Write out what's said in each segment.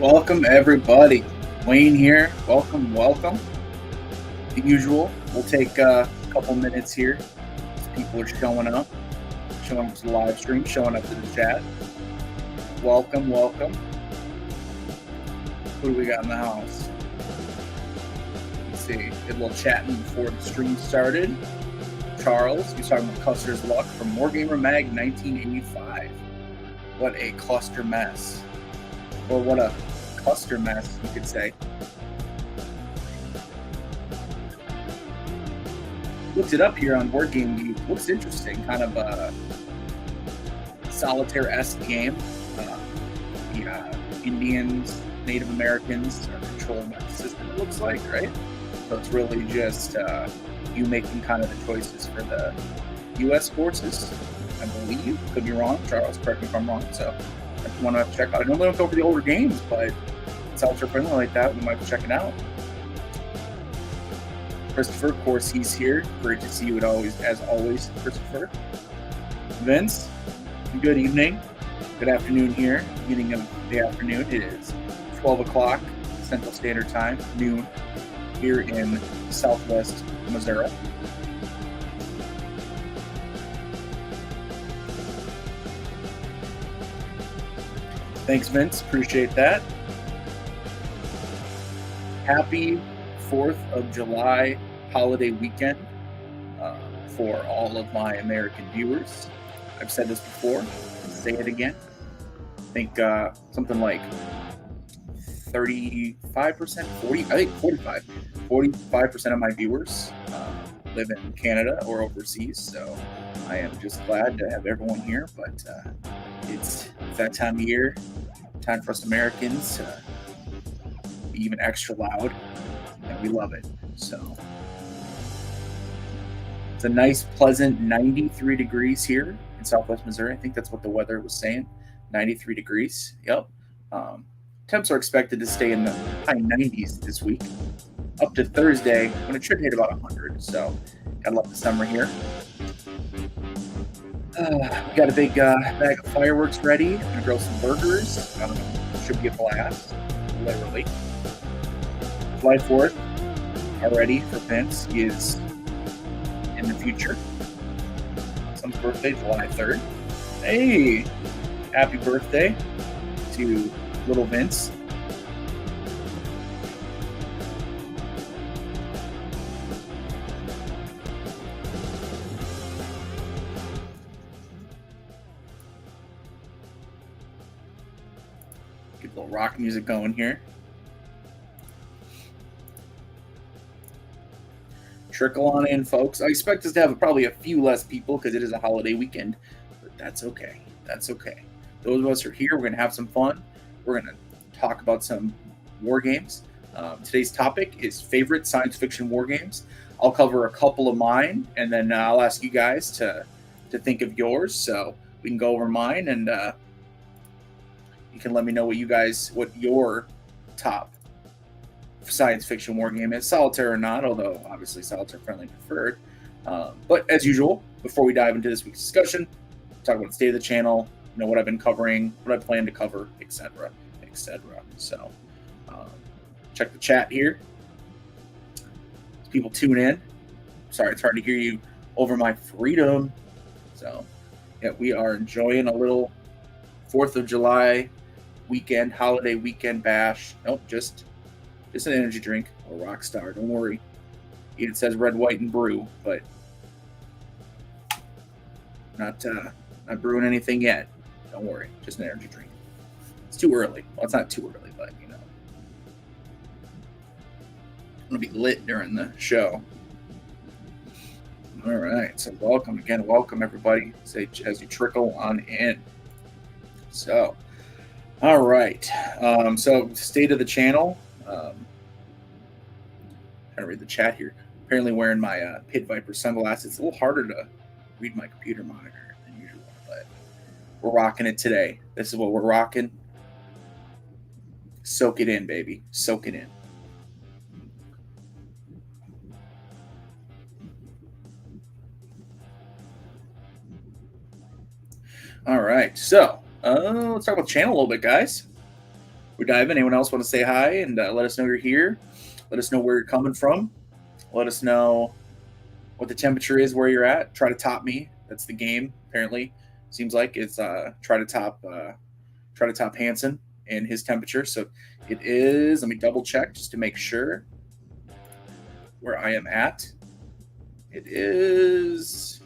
Welcome, everybody. Wayne here. Welcome, welcome. The usual. We'll take a couple minutes here as people are showing up to the live stream, showing up to the chat. Welcome, welcome. Who do we got in the house? Let's see. Did a little chatting before the stream started. Charles, he's talking about Custer's Luck from Wargamer Mag 1985. What a cluster mess. Or what a cluster mess, you could say. Looked it up here on Wargame. Looks interesting. Kind of a solitaire-esque game. The Indians, Native Americans are controlling that system, it looks like, right? So it's really just you making kind of the choices for the U.S. forces, I believe. Could be wrong. Charles, correct me if I'm wrong. So if you want to check out, I normally don't go for the older games, but it's ultra friendly like that. We might check it out. Christopher, of course, he's here. Great to see you as always, Christopher. Vince, good evening. Good afternoon here. Beginning of the afternoon. It is 12 o'clock Central Standard Time, noon, here in Southwest Missouri. Thanks, Vince. Appreciate that. Happy 4th of July holiday weekend for all of my American viewers. I've said this before. Say it again. I think something like 35%, 40, I think 45% of my viewers live in Canada or overseas. So I am just glad to have everyone here. But it's that time of year, time for us Americans to be even extra loud, and we love it. So it's a nice, pleasant 93 degrees here in Southwest Missouri. I think that's what the weather was saying. 93 degrees. Yep. Temps are expected to stay in the high 90s this week, up to Thursday when it should hit about 100. So, gotta love the summer here. We got a big bag of fireworks ready. I'm gonna grill some burgers. Should be a blast, literally. July 4th already for Vince is in the future. Some's birthday, July 3rd. Hey, happy birthday to little Vince. Get a little rock music going here. Trickle on in, folks. I expect us to have probably a few less people because it is a holiday weekend, but that's okay. That's okay. Those of us who are here, we're going to have some fun. We're going to talk about some war games. Today's topic is favorite science fiction war games. I'll cover a couple of mine, and then I'll ask you guys to think of yours. So we can go over mine, and you can let me know what your top science fiction war game is, solitaire or not, although obviously solitaire friendly preferred. But as usual, before we dive into this week's discussion, talk about the state of the channel, what I've been covering, what I plan to cover, etc., etc. So check the chat here. As people tune in. Sorry, it's hard to hear you over my freedom. So yeah, we are enjoying a little 4th of July weekend, holiday weekend bash. Nope, just an energy drink or Rockstar. Don't worry. It says red, white, and brew, but not brewing anything yet. Don't worry. Just an energy drink. It's too early. Well, it's not too early, but I'm gonna be lit during the show. All right. So welcome everybody. As you trickle on in. So, all right. So state of the channel. Trying to read the chat here. Apparently wearing my Pit Viper sunglasses. It's a little harder to read my computer monitor than usual, but we're rocking it today. This is what we're rocking. Soak it in, baby. Soak it in. All right. So let's talk about the channel a little bit, guys. we dive in. Anyone else want to say hi and let us know you're here? Let us know where you're coming from. Let us know what the temperature is where you're at. Try to top me. That's the game. Apparently, seems like it's try to top Hansen and his temperature. So it is. Let me double check just to make sure where I am at. It is,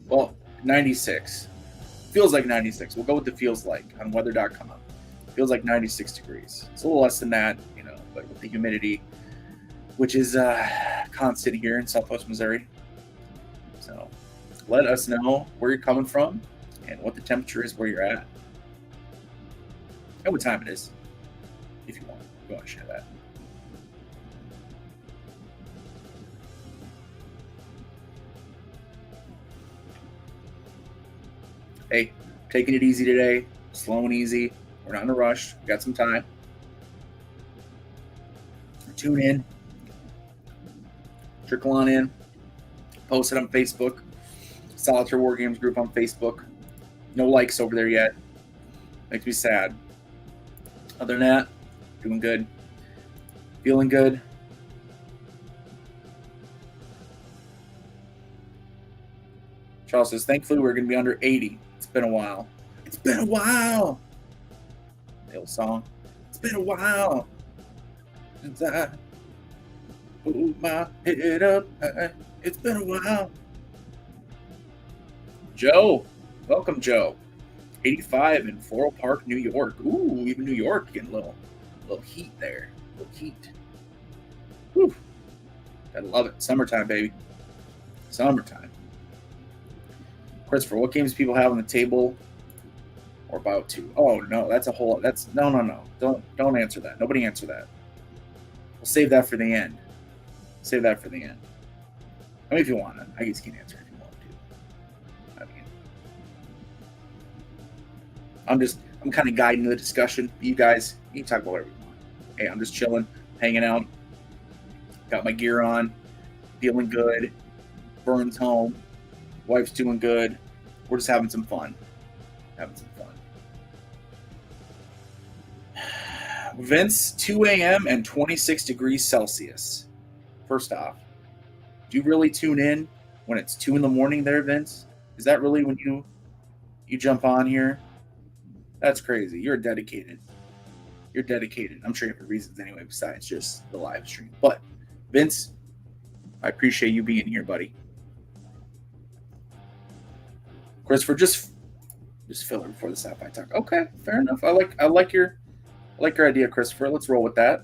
well, 96. Feels like 96. We'll go with the feels like on weather.com. Feels like 96 degrees. It's a little less than that, but with the humidity, which is constant here in Southwest Missouri. So let us know where you're coming from and what the temperature is where you're at and what time it is, if you want to share that. Hey, taking it easy today, slow and easy. We're not in a rush. We got some time. Tune in. Trickle on in. Post it on Facebook. Solitaire Wargames group on Facebook. No likes over there yet. Makes me sad. Other than that, doing good. Feeling good. Charles says, thankfully we're going to be under 80. It's been a while. It's been a while. The old song. It's been a while since I put my head up. It's been a while. Joe. Welcome, Joe. 85 in Floral Park, New York. Ooh, even New York getting a little heat there. A little heat. Whew. Gotta love it. Summertime, baby. Summertime. Christopher, what games people have on the table or about to? Oh no, that's a whole. That's no. Don't answer that. Nobody answer that. We'll save that for the end. Save that for the end. I mean, if you want to, I guess you can answer if you want to. I mean, I'm kind of guiding the discussion. You guys, you can talk about whatever you want. Hey, I'm just chilling, hanging out. Got my gear on, feeling good. Vern's home. Wife's doing good. We're just having some fun. Vince, 2 a.m. and 26 degrees Celsius. First off, do you really tune in when it's 2 in the morning there, Vince? Is that really when you jump on here? That's crazy. You're dedicated. I'm sure you have reasons anyway besides just the live stream. But, Vince, I appreciate you being here, buddy. Christopher, just fill it before the sci-fi talk. Okay, fair enough. I like your idea, Christopher. Let's roll with that.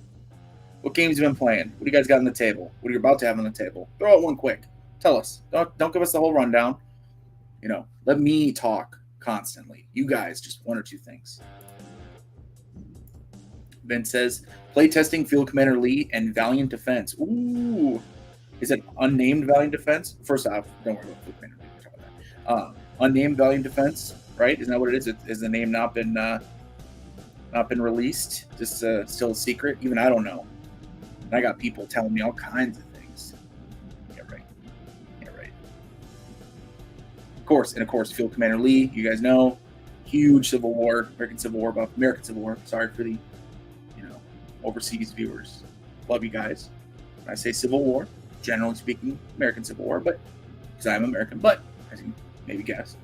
What games have you been playing? What do you guys got on the table? What are you about to have on the table? Throw out one quick. Tell us. Don't give us the whole rundown. Let me talk constantly. You guys, just one or two things. Ben says, playtesting Field Commander Lee and Valiant Defense. Ooh. Is it unnamed Valiant Defense? First off, don't worry about Field Commander Lee. We'll talk about that. Unnamed Valiant Defense, right? Isn't that what it is? Is the name not been released? Just still a secret? Even I don't know. And I got people telling me all kinds of things. Yeah, right. Of course, Field Commander Lee, you guys know, huge American Civil War. Sorry for the, overseas viewers. Love you guys. When I say Civil War, generally speaking, American Civil War, but because I'm American, but as you maybe guess.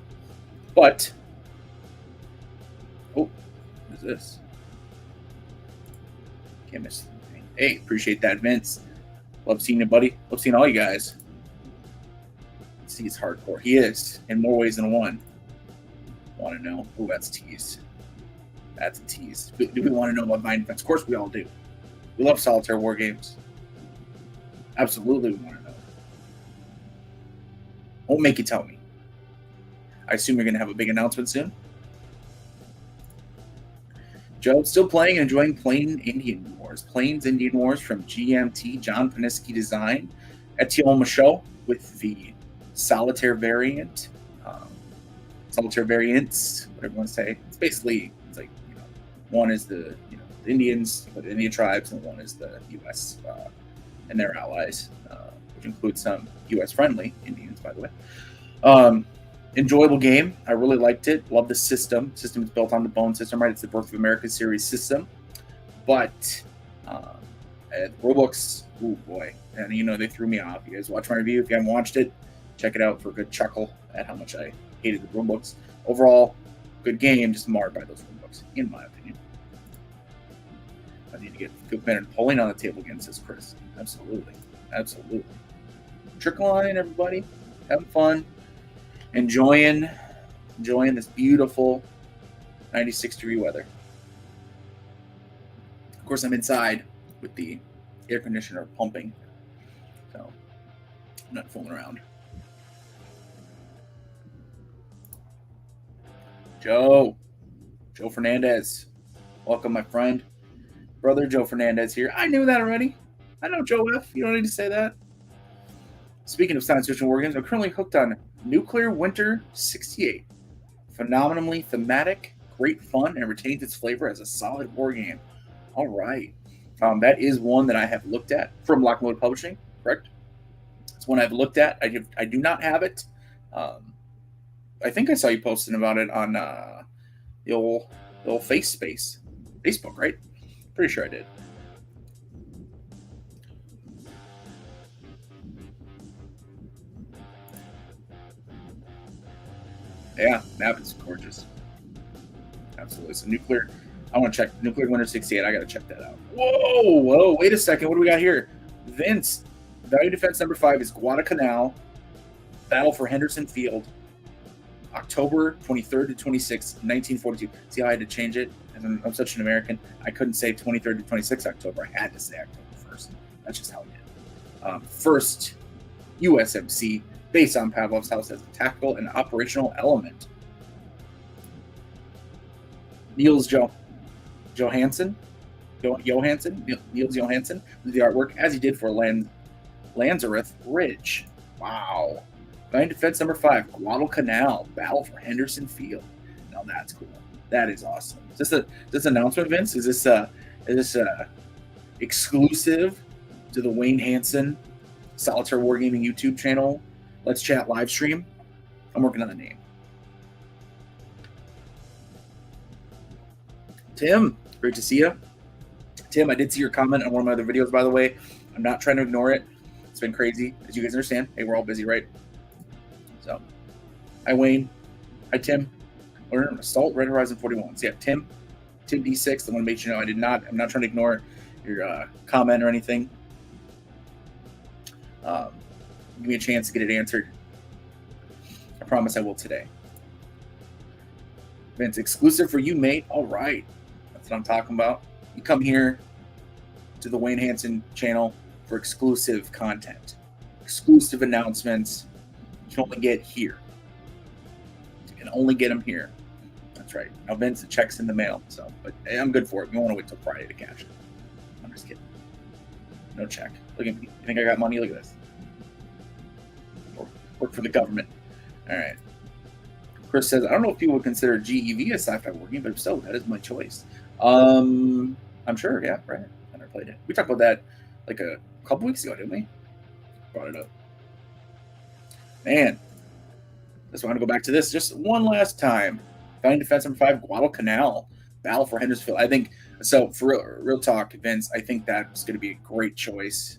But, what is this? Can't miss anything. Hey, appreciate that, Vince. Love seeing you, buddy. Love seeing all you guys. Let's see, he's hardcore. He is, in more ways than one. Want to know? Oh, that's a tease. That's a tease. Do we want to know about Valiant Defense? Of course we all do. We love Solitaire Wargames. Absolutely we want to know. Won't make you tell me. I assume you're going to have a big announcement soon. Joe, still playing and enjoying Plains Indian Wars from GMT, John Paniski design at Tioma Show with the Solitaire variant. Solitaire variants, whatever you want to say. It's basically, it's like, one is the Indians, the Indian tribes, and one is the U.S. And their allies, which includes some U.S. friendly Indians, by the way. Enjoyable game. I really liked it. Love the system. System is built on the Bone system, right? It's the Birth of America series system. But Roblox, oh boy, and they threw me off. You guys watch my review. If you haven't watched it, check it out for a good chuckle at how much I hated the Roblox. Overall, good game, just marred by those Roblox, in my opinion. I need to get good men and pulling on the table again, says Chris. Absolutely. Absolutely. Trickle line, everybody. Having fun. Enjoying this beautiful 96-degree weather. Of course, I'm inside with the air conditioner pumping, so I'm not fooling around. Joe Fernandez, welcome, my friend, brother Joe Fernandez here. I knew that already. I know Joe F. You don't need to say that. Speaking of science fiction war games, I'm currently hooked on Nuclear Winter 68. Phenomenally thematic, great fun, and retains its flavor as a solid war game. All right. That is one that I have looked at from Locomotive Publishing, correct? It's one I've looked at. I do not have it. I think I saw you posting about it on the old Facebook, right? Pretty sure I did. Yeah, map is gorgeous. Absolutely. So I want to check Nuclear Winter 68. I got to check that out. Whoa, wait a second. What do we got here? Vince, Value Defense number 5 is Guadalcanal, Battle for Henderson Field, October 23rd to 26th, 1942. See how I had to change it? I'm such an American. I couldn't say 23rd to 26th October. I had to say October 1st. That's just how I did. First USMC, based on Pavlov's House as a tactical and operational element. Niels Johansson with the artwork, as he did for Lanzareth Ridge. Wow. Line Defense number 5, Guadalcanal, Battle for Henderson Field. Now that's cool. That is awesome. Is this announcement, Vince? Is this exclusive to the Wayne Hansen Solitaire Wargaming YouTube channel? Let's Chat live stream. I'm working on the name. Tim, great to see you. Tim, I did see your comment on one of my other videos, by the way. I'm not trying to ignore it. It's been crazy, as you guys understand. Hey, we're all busy, right? So, hi, Wayne. Hi, Tim. Learn Assault Red Horizon 41. So, yeah, Tim D6. I want to make sure I'm not trying to ignore your comment or anything. Give me a chance to get it answered. I promise I will today. Vince, exclusive for you, mate. All right. That's what I'm talking about. You come here to the Wayne Hansen channel for exclusive content, exclusive announcements. You can only get here. You can only get them here. That's right. Now, Vince, the check's in the mail. But hey, I'm good for it. We don't want to wait till Friday to cash it. I'm just kidding. No check. Look at me. You think I got money? Look at this. Work for the government. All right. Chris says, I don't know if people would consider GEV a sci-fi war game, but if so, that is my choice. I'm sure, yeah, right. I never played it. We talked about that like a couple weeks ago, didn't we? Brought it up. Man, just want to go back to this just one last time. Valiant Defense number 5, Guadalcanal, Battle for Hendersonville. I think, so for real talk, Vince, I think that's going to be a great choice.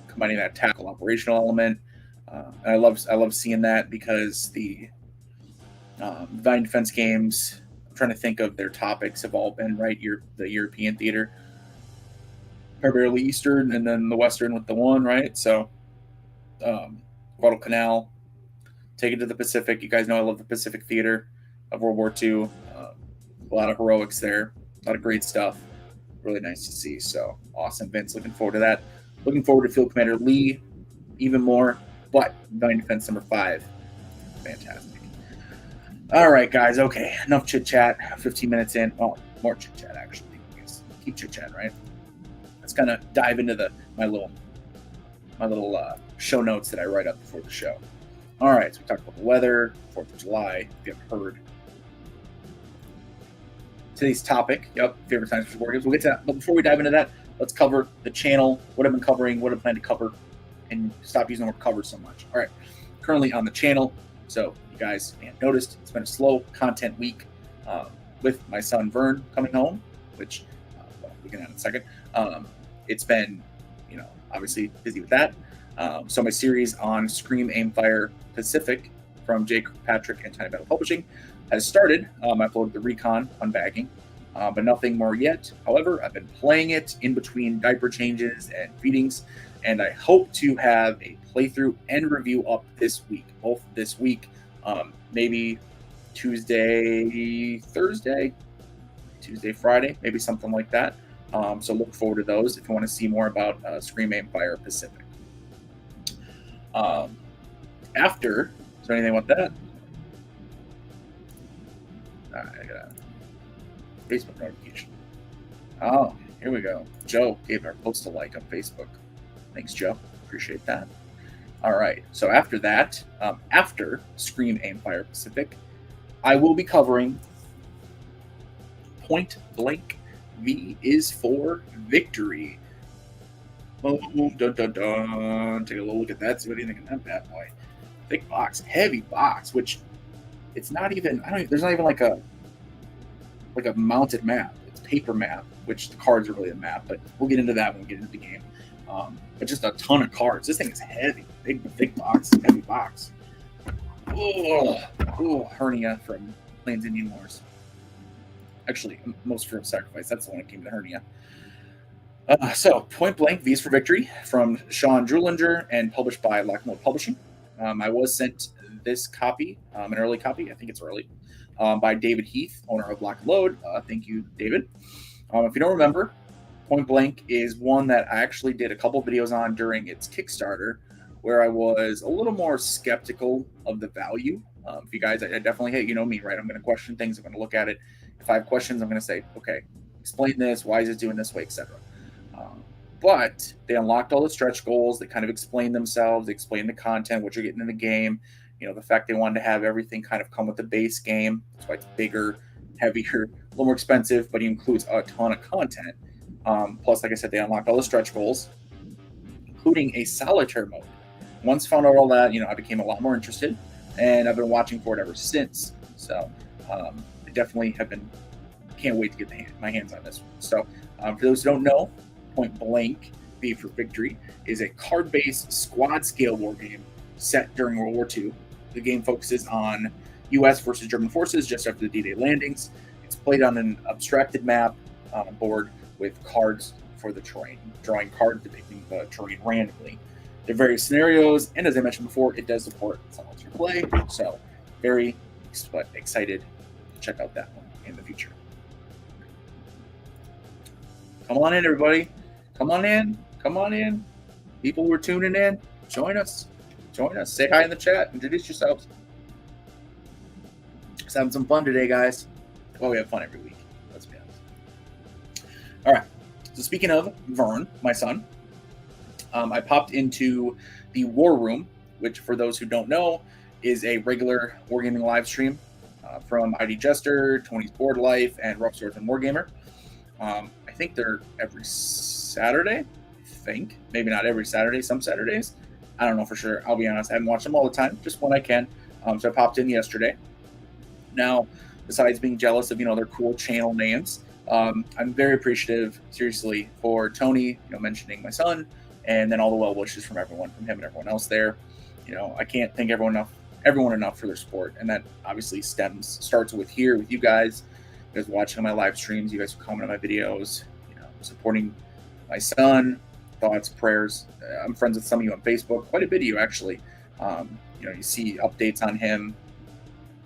Combining that tackle operational element. And I love seeing that because the Valiant Defense games, I'm trying to think of their topics, have all been the European theater, primarily Eastern, and then the Western with the one, right? So Guadalcanal, take it to the Pacific. You guys know I love the Pacific theater of World War II. A lot of heroics there, a lot of great stuff. Really nice to see. So awesome, Vince. Looking forward to that. Looking forward to Field Commander Lee even more. But Valiant Defense number 5, fantastic. All right, guys. Okay, enough chit chat. 15 minutes in. Oh, more chit chat actually. Keep chit chat, right? Let's kind of dive into my little show notes that I write up before the show. All right, so we talked about the weather, 4th of July. If you haven't heard today's topic, favorite times for war games. We'll get to that. But before we dive into that, let's cover the channel. What I've been covering. What I plan to cover. And stop using the word cover so much. All right. Currently on the channel, So you guys may have noticed it's been a slow content week with my son Vern coming home, which we can add in a second. It's been, obviously busy with that. So my series on Scream, Aim, Fire, Pacific from Jake Patrick and Tiny Battle Publishing has started. I uploaded the recon unbagging, but nothing more yet. However, I've been playing it in between diaper changes and feedings, and I hope to have a playthrough and review up this week, both this week, maybe Tuesday, Friday, maybe something like that. So look forward to those if you want to see more about Scream, Aim, Fire, Pacific. After, is there anything about that? I got a Facebook notification. Oh, here we go. Joe gave our post a like on Facebook. Thanks, Joe. Appreciate that. All right. So after that, after Scream, Aim, Fire, Pacific, I will be covering Point Blank V is for Victory. Boom, dun, dun, dun. Take a little look at that. See what you think of that bad boy. Thick box, heavy box, which it's not even, there's not even like a mounted map. It's paper map, which the cards are really a map, but we'll get into that when we get into the game. But just a ton of cards. This thing is heavy. Big box, heavy box. Oh, hernia from Plains Indian Wars. Actually, most for Sacrifice. That's the one that came to the hernia. So, Point Blank, V's for Victory from Sean Drulinger and published by Lockmode Publishing. I was sent this copy, an early copy, I think it's early, by David Heath, owner of Lock and Load. Thank you, David. If you don't remember, Point Blank is one that I actually did a couple videos on during its Kickstarter, where I was a little more skeptical of the value. If you guys, I definitely hate, me, right? I'm going to question things. I'm going to look at it. If I have questions, I'm going to say, okay, explain this. Why is it doing this way, etc. But they unlocked all the stretch goals. They kind of explained themselves. They explained the content, what you're getting in the game. The fact they wanted to have everything kind of come with the base game. That's why it's bigger, heavier, a little more expensive, but it includes a ton of content. Plus, like I said, they unlocked all the stretch goals, including a solitaire mode. Once found out all that, I became a lot more interested, and I've been watching for it ever since. So I definitely can't wait to get my hands on this one. So for those who don't know, Point Blank, V for Victory, is a card-based squad-scale war game set during World War II. The game focuses on U.S. versus German forces just after the D-Day landings. It's played on an abstracted map on a board with cards for the terrain, drawing cards depicting the terrain randomly. There are various scenarios, and as I mentioned before, it does support solitaire play, so very excited to check out that one in the future. Come on in, everybody. Come on in. People who are tuning in, join us. Say hi in the chat. Introduce yourselves. Just having some fun today, guys. Well, we have fun every week. Let's be honest. All right. So speaking of Vern, my son, I popped into the War Room, which for those who don't know, is a regular wargaming live stream from ID Jester, Tony's Board Life, and Rough Swords and Wargamer. I think they're every Saturday. Maybe not every Saturday, some Saturdays. I don't know for sure. I'll be honest. I haven't watched them all the time, just when I can. So I popped in yesterday. Now, besides being jealous of, their cool channel names, I'm very appreciative, seriously, for Tony, mentioning my son, and then all the well wishes from him and everyone else there. I can't thank everyone enough for their support. And that obviously starts with here with you guys watching my live streams, you guys who comment on my videos, supporting my son, thoughts, prayers. I'm friends with some of you on Facebook, quite a bit of you actually. You see updates on him.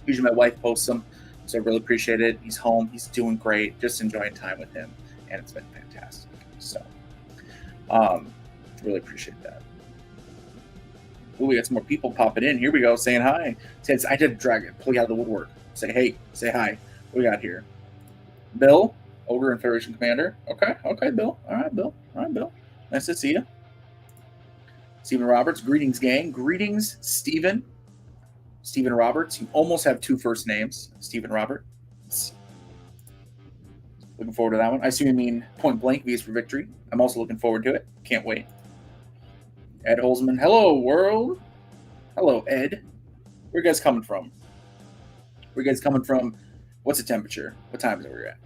Usually my wife posts them, so I really appreciate it. He's home, he's doing great, just enjoying time with him, and it's been fantastic. So, really appreciate that. Ooh, we got some more people popping in. Here we go, saying hi. Says I did drag it, pull you out of the woodwork. Say hey, say hi. What we got here? Bill, Ogre and Federation Commander. Okay, Bill. All right, Bill. Nice to see you. Stephen Roberts. Greetings, gang. Greetings, Stephen. Stephen Roberts. You almost have two first names. Stephen Roberts. Looking forward to that one. I assume you mean Point Blank, V's for Victory. I'm also looking forward to it. Can't wait. Ed Holzman. Hello, world. Hello, Ed. Where you guys coming from? Where you guys coming from? What's the temperature? What time is it where you're at?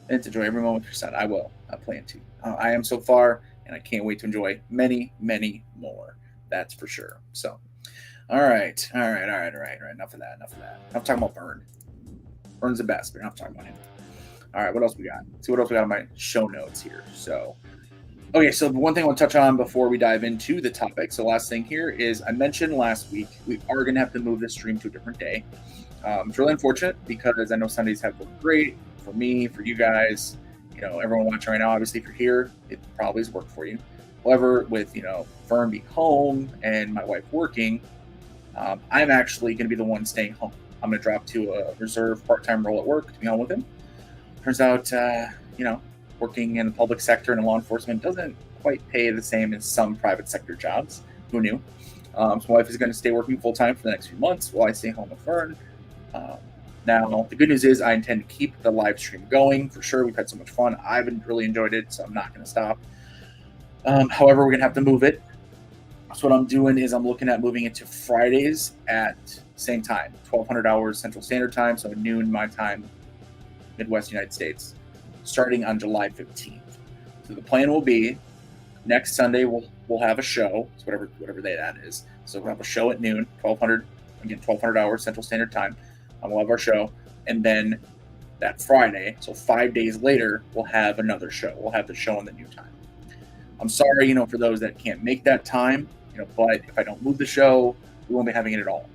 And to enjoy every moment with your son. I will. I plan to. I am so far, and I can't wait to enjoy many, many more. That's for sure. So, all right. Enough of that. I'm talking about Burn. Burn's the best, but I'm not talking about him. All right, what else we got? Let's see what else we got on my show notes here. So, okay, so the one thing I want to touch on before we dive into the topic. So, last thing here is I mentioned last week we are going to have to move this stream to a different day. It's really unfortunate because I know Sundays have worked great for me, for you guys, everyone watching right now. Obviously, if you're here, it probably has worked for you. However, with Fern being home and my wife working, I'm actually going to be the one staying home. I'm going to drop to a reserve part-time role at work to be home with him. Turns out, working in the public sector and in law enforcement doesn't quite pay the same as some private sector jobs. Who knew? So my wife is going to stay working full-time for the next few months while I stay home with Fern. Now, the good news is I intend to keep the live stream going for sure. We've had so much fun. I've really enjoyed it, so I'm not going to stop. However, we're going to have to move it. So what I'm doing is I'm looking at moving it to Fridays at same time, 1200 hours Central Standard Time, so noon my time, Midwest United States, starting on July 15th. So the plan will be next Sunday we'll have a show, so whatever day that is. So we'll have a show at noon, 1200 hours Central Standard Time. We'll have our show, and then that Friday, so 5 days later, we'll have another show. We'll have the show on the new time. I'm sorry, for those that can't make that time, but if I don't move the show, we won't be having it at all.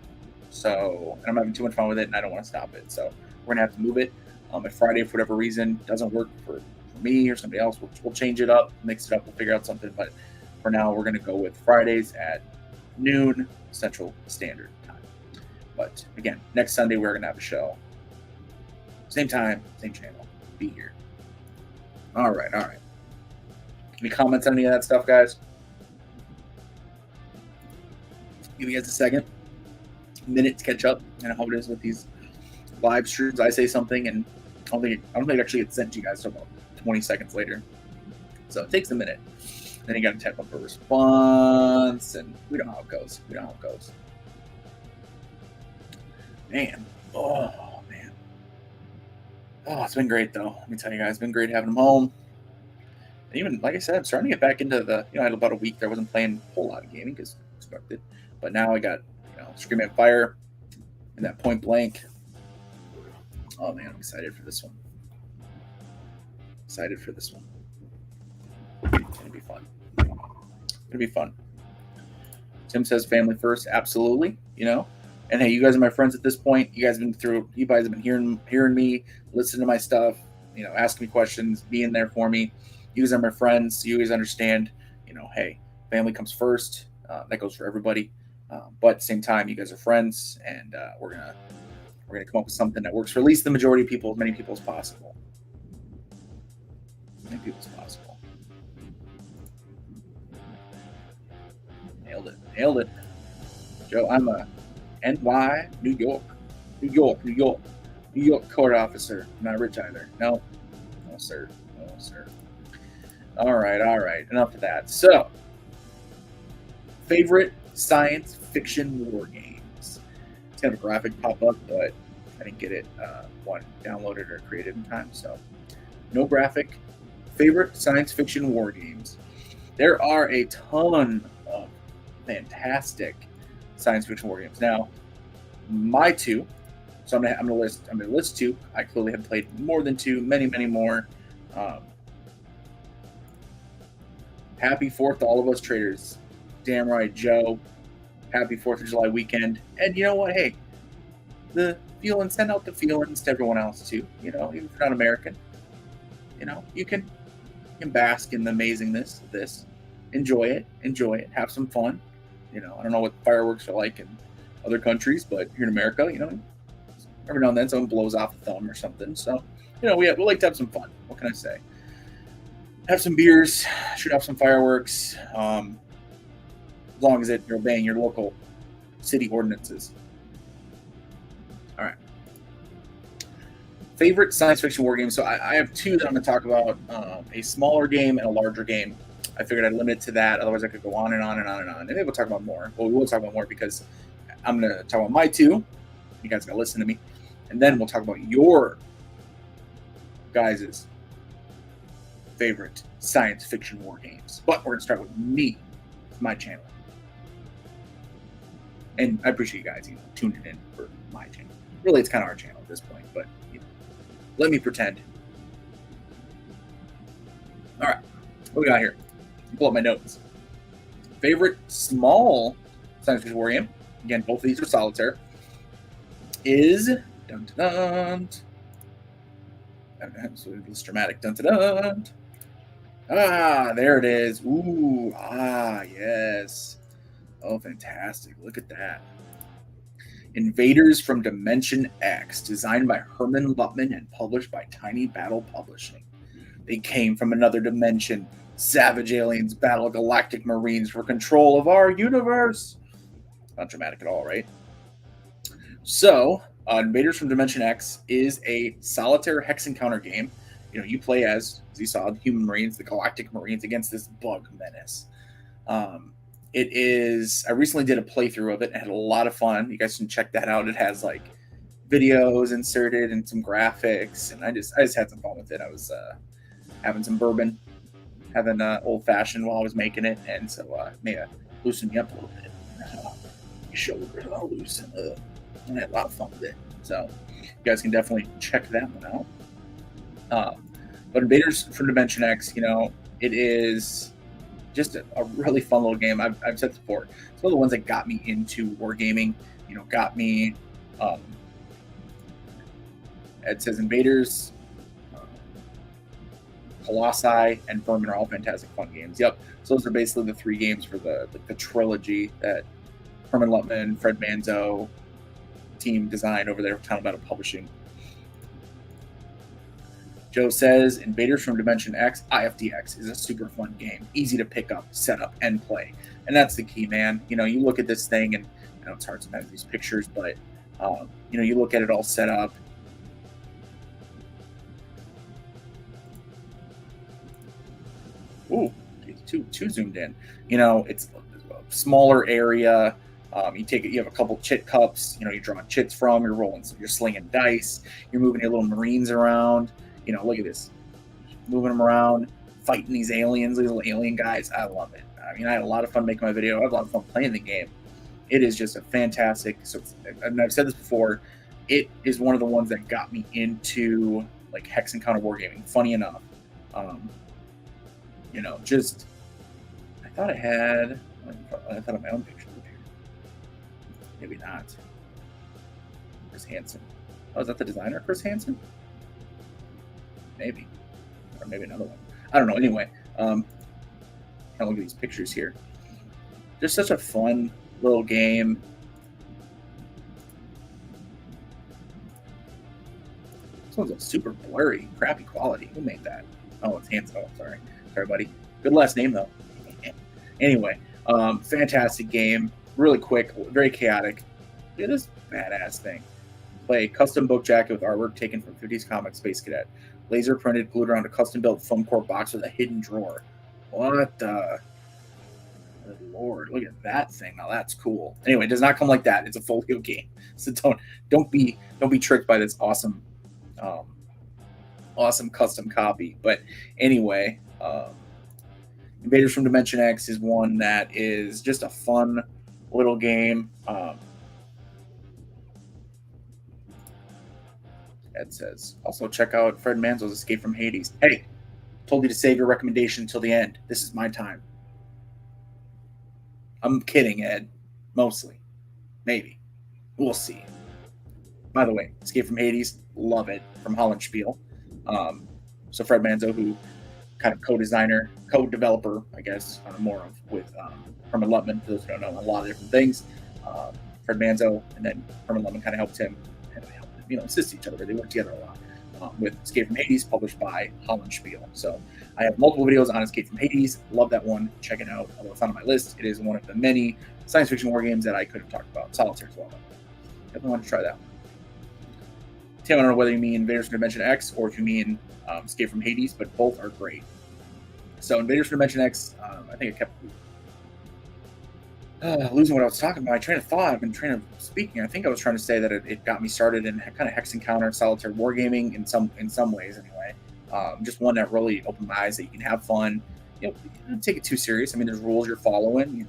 So, and I'm having too much fun with it, and I don't want to stop it. So we're gonna have to move it. If Friday, for whatever reason, doesn't work for me or somebody else, we'll change it up, mix it up, we'll figure out something. But for now, we're gonna go with Fridays at noon Central Standard Time. But again, next Sunday we're gonna have a show. Same time, same channel. Be here. All right. Any comments on any of that stuff, guys? Give you guys a minute to catch up and how it is with these live streams. I say something and I don't think it actually gets sent to you guys until about 20 seconds later. So it takes a minute. Then you got to type up a response, and we know how it goes. Man. Oh, it's been great, though. Let me tell you guys, it's been great having them home. And even, like I said, I'm starting to get back into I had about a week that I wasn't playing a whole lot of gaming because expected. But now I got, Screaming Fire and that Point Blank. Oh, man, I'm excited for this one. It's going to be fun. Tim says family first. Absolutely, And hey, you guys are my friends at this point. You guys have been hearing me, listening to my stuff, asking me questions, being there for me. You guys are my friends. You guys understand, hey, family comes first. That goes for everybody. But at the same time, you guys are friends, and we're gonna come up with something that works for at least the majority of people, as many people as possible. Nailed it. Joe, I'm a NY, New York court officer. I'm not rich either. No, sir. All right. Enough of that. So, favorite science fiction war games. It's kind of a graphic pop up, but I didn't get it downloaded or created in time. So, no graphic. Favorite science fiction war games. There are a ton of fantastic science fiction war games. Now, my two. So I'm gonna list two. I clearly have played more than two, many more. Happy 4th to all of us traders. Damn right, Joe. Happy 4th of July weekend. And you know what? Hey, send out the feelings to everyone else too. Even if you're not American, you can bask in the amazingness of this. Enjoy it. Have some fun. I don't know what fireworks are like in other countries, but here in America, every now and then someone blows off a thumb or something. So, we like to have some fun. What can I say? Have some beers, shoot off some fireworks, as long as you're obeying your local city ordinances. All right. Favorite science fiction war game. So I have two that I'm going to talk about, a smaller game and a larger game. I figured I'd limit it to that. Otherwise, I could go on and on and on and on. And maybe we'll talk about more. Well, we will talk about more because I'm going to talk about my two. You guys got to listen to me. And then we'll talk about your guys' favorite science fiction war games. But we're going to start with me, my channel. And I appreciate you guys tuning in for my channel. Really, it's kind of our channel at this point, but let me pretend. All right, what we got here? Pull up my notes. Favorite small science fiction war game, again, both of these are solitaire, is dun dun dun. So it's dramatic. Dun dun dun. Ah, there it is. Ooh, yes. Oh, fantastic. Look at that. Invaders from Dimension X, designed by Herman Luttman and published by Tiny Battle Publishing. They came from another dimension. Savage aliens battle galactic marines for control of our universe. Not dramatic at all, right? So, Invaders from Dimension X is a solitaire hex encounter game. You play as you saw, the human marines, the galactic marines, against this bug menace. It is. I recently did a playthrough of it. I had a lot of fun. You guys can check that out. It has like videos inserted and some graphics, and I just had some fun with it. I was having some bourbon, having old fashioned while I was making it, and so may have loosened me up a little bit. Shoulders all loose, and I had a lot of fun with it. So you guys can definitely check that one out. But Invaders from Dimension X, it is just a really fun little game. I've said this before. It's one of the ones that got me into wargaming. Got me. It says Invaders, Colossi, and Vermin are all fantastic fun games. Yep. So those are basically the three games for the trilogy that Herman Luttman, Fred Manzo team designed over there for Tiny Battle Publishing. Joe says, Invaders from Dimension X, IFDX, is a super fun game. Easy to pick up, set up, and play. And that's the key, man. You look at this thing, and I know it's hard sometimes with these pictures, but, you look at it all set up. Ooh, too zoomed in. It's a smaller area. You have a couple chit cups, you're drawing chits from, you're rolling, you're slinging dice, you're moving your little marines around. Look at this. Moving them around, fighting these aliens, these little alien guys. I love it. I had a lot of fun making my video. I had a lot of fun playing the game. It is just a fantastic, and I've said this before, it is one of the ones that got me into like hex encounter wargaming. Funny enough. I thought I thought of my own picture here. Maybe not. Chris Hansen. Oh, is that the designer, Chris Hansen? Maybe. Or maybe another one. I don't know. Anyway, kind of look at these pictures here. Just such a fun little game. This one's a super blurry, crappy quality. Who made that? Oh, it's Hansen. Oh, sorry. Sorry, buddy. Good last name, though. Anyway, fantastic game. Really quick, very chaotic. Look at this badass thing. Play custom book jacket with artwork taken from 50s comic Space Cadet. Laser printed, glued around a custom built foam core box with a hidden drawer. What the Lord? Look at that thing. Now that's cool. Anyway, it does not come like that. It's a folio game, so don't be tricked by this awesome custom copy. But anyway, Invaders from Dimension X is one that is just a fun little game. Ed says, also check out Fred Manzo's Escape from Hades. Hey, told you to save your recommendation until the end. This is my time. I'm kidding, Ed. Mostly. Maybe. We'll see. By the way, Escape from Hades, love it, from Hollandspiel. So Fred Manzo, who kind of co-designer, co-developer, I guess, more of with Herman Luttman, for those who don't know, a lot of different things. Fred Manzo, and then Herman Luttman kind of helped him, assist each other. They work together a lot. With Escape from Hades, published by Hollandspiel. So I have multiple videos on Escape from Hades. Love that one. Check it out. Although it's not on my list, it is one of the many science fiction war games that I could have talked about. Solitaire as well. Definitely want to try that one. Tim, I don't know whether you mean Invaders from Dimension X or if you mean Escape from Hades, but both are great. So Invaders from Dimension X, I think I kept losing what I was talking about. My train of thought. I've been train of speaking. I think I was trying to say that it got me started in kind of hex encounter, solitaire wargaming in some ways anyway. Just one that really opened my eyes that you can have fun. You don't take it too serious. I mean, there's rules you're following.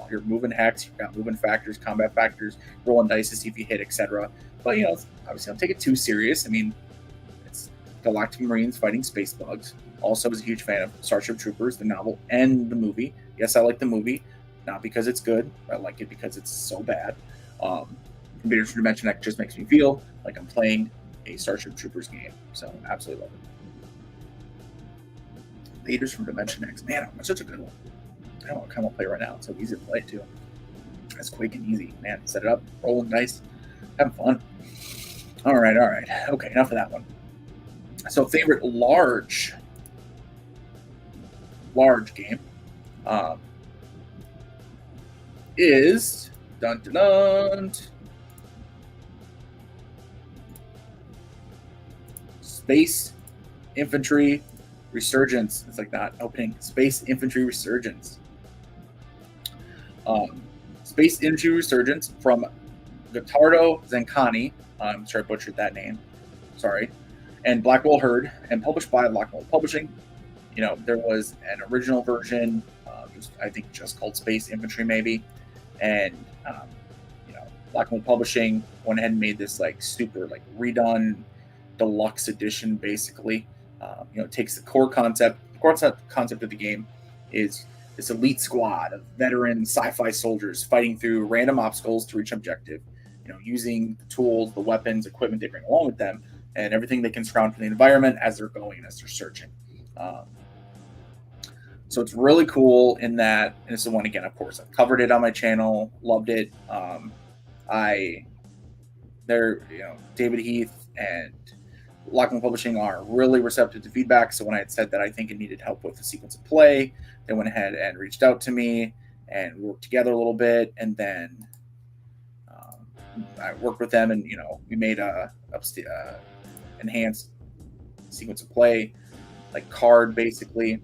You're moving hex. You've got moving factors, combat factors, rolling dice to see if you hit, etc. But obviously, don't take it too serious. I mean, it's Galactic Marines fighting space bugs. Also, was a huge fan of Starship Troopers, the novel and the movie. Yes, I like the movie. Not because it's good, I like it because it's so bad. Invaders from Dimension X just makes me feel like I'm playing a Starship Troopers game. So, absolutely love it. Invaders from Dimension X. Man, that's such a good one. I don't want to come up play right now. It's so easy to play it, too. It's quick and easy. Man, set it up, rolling dice, having fun. All right. Okay, enough of that one. So, favorite large game is Space Infantry Resurgence. It's like not opening. Space Infantry Resurgence. Space Infantry Resurgence from Gottardo Zancani. I'm sure I butchered that name. Sorry. And Blackwell Herd, and published by Blackwell Publishing. There was an original version, I think just called Space Infantry maybe, and Blackwell Publishing went ahead and made this super redone deluxe edition. Basically, it takes the core concept of the game is this elite squad of veteran sci-fi soldiers fighting through random obstacles to reach objective. Using the tools, the weapons, equipment they bring along with them, and everything they can surround from the environment as they're going, as they're searching. So it's really cool in that, and this is one again, of course, I've covered it on my channel, loved it. David Heath and Lockman Publishing are really receptive to feedback. So when I had said that I think it needed help with the sequence of play, they went ahead and reached out to me and we worked together a little bit. And then I worked with them, and we made a enhanced sequence of play, card basically,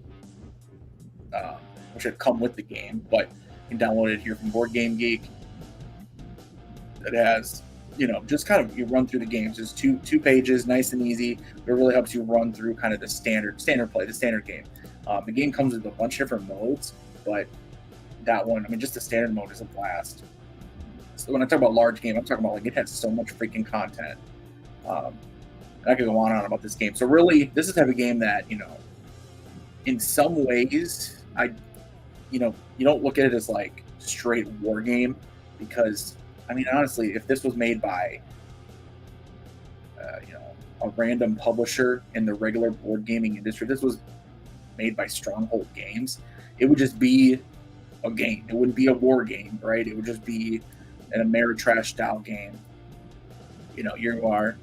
which had come with the game, but you can download it here from Board Game Geek. It has, just kind of you run through the games. There's two pages, nice and easy. It really helps you run through kind of the standard play, the standard game. The game comes with a bunch of different modes, but that one, just the standard mode is a blast. So when I talk about large game, I'm talking about it has so much freaking content. I could go on and on about this game. So really, this is the type of game that, in some ways, you don't look at it as straight war game, because honestly, if this was made by a random publisher in the regular board gaming industry, if this was made by Stronghold Games, it would just be a game. It wouldn't be a war game, right? It would just be an Ameritrash style game. You are.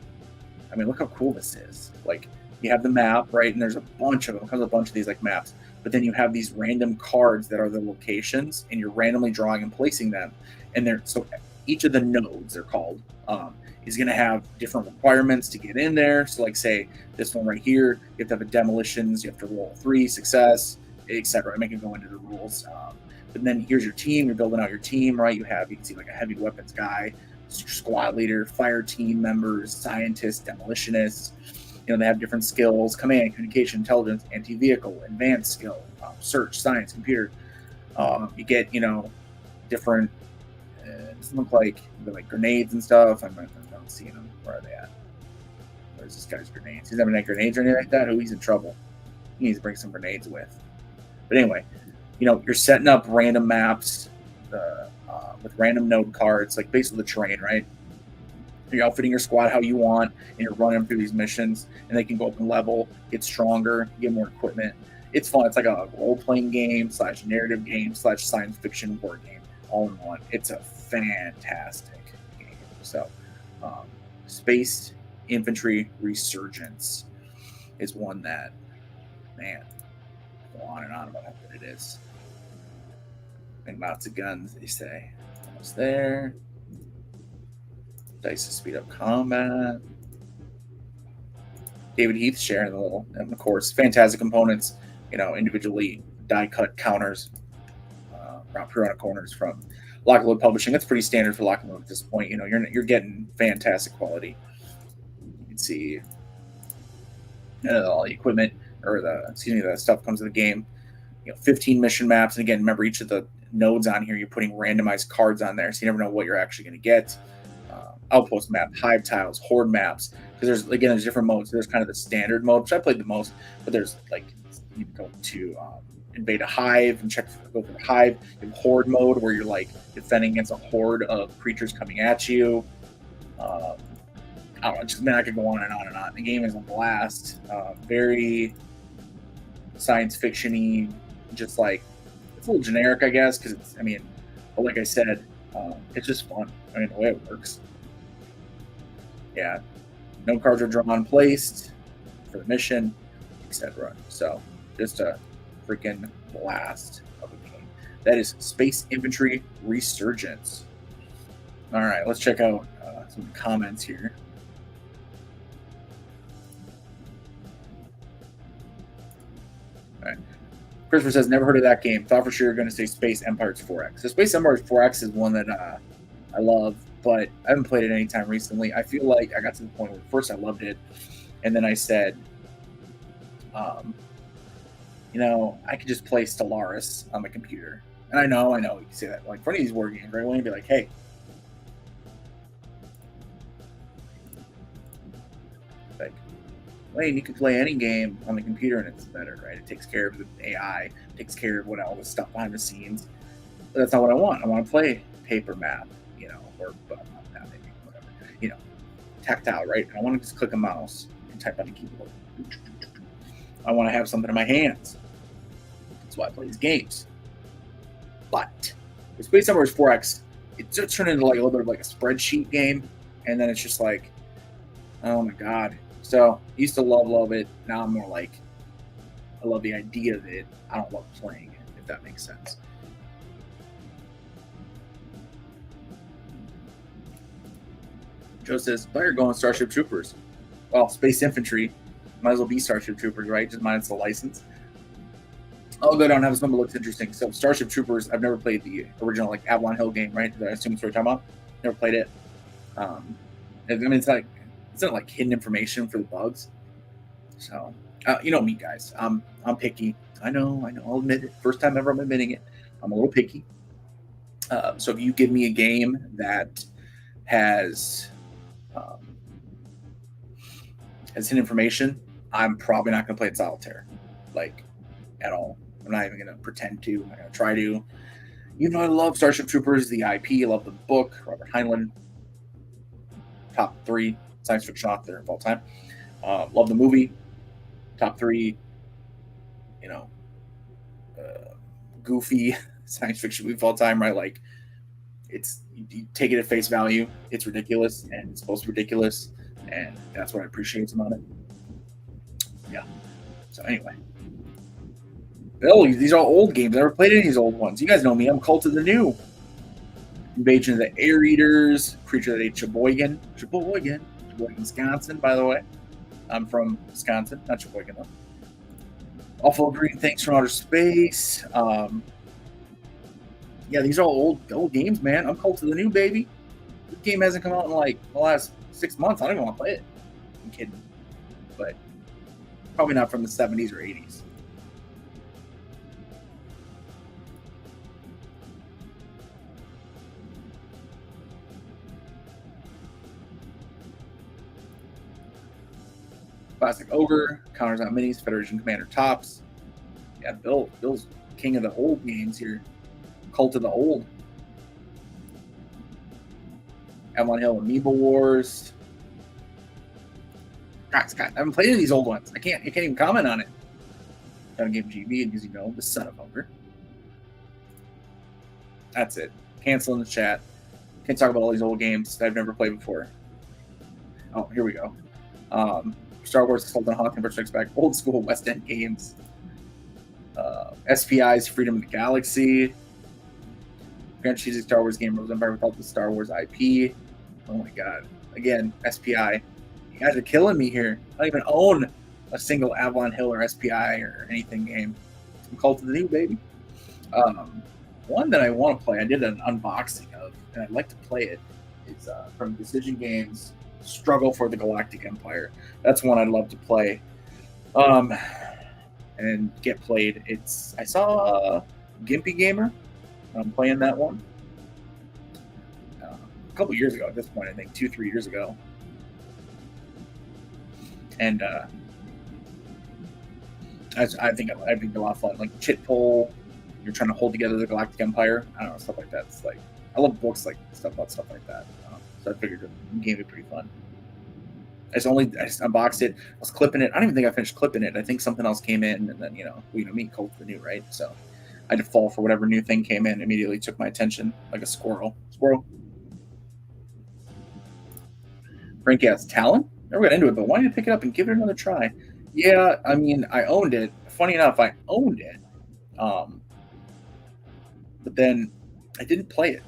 Look how cool this is. You have the map, right? And there's a bunch of them. It comes with a bunch of these maps. But then you have these random cards that are the locations, and you're randomly drawing and placing them. And so each of the nodes, they're called, is going to have different requirements to get in there. So say this one right here, you have to have a demolitions, you have to roll 3 success, etc. I can go into the rules. But then here's your team. You're building out your team, right? You can see a heavy weapons guy, squad leader, fire team members, scientists, demolitionists. They have different skills: command, communication, intelligence, anti-vehicle, advanced skill, search, science, computer. You get different. Doesn't look like grenades and stuff. I'm not seeing them. Where are they at? Where's this guy's grenades? He's having any grenades or anything like that. Oh, he's in trouble. He needs to bring some grenades with. But anyway, you're setting up random maps with random node cards, basically the terrain, right? You're outfitting your squad how you want, and you're running them through these missions, and they can go up in level, get stronger, get more equipment. It's fun. It's like a role-playing game / narrative game / science fiction war game all in one. It's a fantastic game. So, Space Infantry Resurgence is one that, man, go on and on about how good it is. And lots of guns, they say. Almost there. Dice to speed up combat. David Heath sharing a little, and of course, fantastic components. individually die cut counters, Piranha corners from Lock and Load Publishing. That's pretty standard for Lock and Load at this point. You're getting fantastic quality. You can see all the equipment or the stuff comes in the game. 15 mission maps, and again, remember each of the nodes on here, you're putting randomized cards on there, so you never know what you're actually going to get. Outpost map, hive tiles, horde maps. Because there's different modes. There's kind of the standard mode, which I played the most, but there's you can go to invade a hive and go for the hive. You have horde mode where you're defending against a horde of creatures coming at you. I don't know, I could go on and on and on. The game is a blast. Very science fiction-y, just it's a little generic, I guess, because but like I said, it's just fun. The way it works. Yeah, no cards are drawn, placed for the mission, etc. So just a freaking blast of a game. That is Space Infantry Resurgence. All right, let's check out some comments here. All right. Christopher says, never heard of that game. Thought for sure you're going to say Space Empires 4X. So Space Empires 4X is one that I love, but I haven't played it any time recently. I feel like I got to the point where first I loved it, and then I said, I could just play Stellaris on the computer. And I know, you can say that. For any of these war games, right? I want to be like, hey, Wayne, you can play any game on the computer and it's better, right? It takes care of the AI, takes care of all the stuff behind the scenes. But that's not what I want. I want to play paper map, or not maybe, whatever, tactile, right? I want to just click a mouse and type on a keyboard. I want to have something in my hands. That's why I play these games. But with Space Empires 4X, it just turned into a little bit of a spreadsheet game, and then it's just oh my god. So I used to love it. Now I'm more I love the idea of it. I don't love playing it, if that makes sense. Joe says, "Thought you're going Starship Troopers." Well, Space Infantry might as well be Starship Troopers, right? Just minus the license. I'll go down and have some looks interesting. So Starship Troopers, I've never played the original Avalon Hill game, right? I assume it's what you're talking about. Never played it. It's not hidden information for the bugs. So you know me, guys. I'm picky. I know. I'll admit it. First time ever I'm admitting it. I'm a little picky. So if you give me a game that has hidden information, I'm probably not going to play it solitaire, at all. I'm not even going to pretend to. I'm not going to try to. I love Starship Troopers, the IP. I love the book. Robert Heinlein, top 3 science fiction author of all time. Love the movie, top 3. Goofy science fiction movie of all time, right? It's you take it at face value. It's ridiculous, and it's supposed to be ridiculous, and that's what I appreciate about it. Yeah. So anyway, Bill, these are all old games. I never played any of these old ones. You guys know me. I'm Cult of the New. Invasion of the Air Eaters, Creature That Ate Sheboygan, Wisconsin, by the way. I'm from Wisconsin, not Sheboygan though. Awful Green Things from Outer Space. Yeah, these are all old games, man. I'm Cult of the New, baby. This game hasn't come out in the last 6 months. I don't even want to play it. I'm kidding. But probably not from the 70s or 80s. Classic Ogre, Counters on Minis, Federation Commander Tops. Yeah, Bill's king of the old games here. Cult of the Old. Avalon Hill Amoeba Wars. God, Scott, I haven't played any of these old ones. I can't even comment on it. Gotta give GB because the son of Ogre. That's it. Cancel in the chat. Can't talk about all these old games that I've never played before. Oh, here we go. Star Wars Assault on Hawk and Strikes Back, old school West End games. SPI's Freedom of the Galaxy. Grand Cheesy Star Wars game Rose Empire without the Star Wars IP. Oh my god. Again, SPI. You guys are killing me here. I don't even own a single Avalon Hill or SPI or anything game. I'm Cult of the New, baby. One that I want to play, I did an unboxing of, and I'd like to play it, is from Decision Games, Struggle for the Galactic Empire. That's one I'd love to play and get played. I saw Gimpy Gamer playing that one a couple years ago at this point, I think 2-3 years ago. And I think it'd be a lot of fun. Like Chit Pull, you're trying to hold together the Galactic Empire. I don't know, stuff like that. It's like, I love books like stuff like that. So I figured the game would be pretty fun. I just unboxed it. I was clipping it. I don't even think I finished clipping it. I think something else came in, and then me, Cult of the New, right? So I had to fall for whatever new thing came in. Immediately took my attention like a squirrel. Frank asks, Talon? Never got into it, but wanted to pick it up and give it another try. Yeah, I mean, I owned it. Funny enough, I owned it. But then I didn't play it.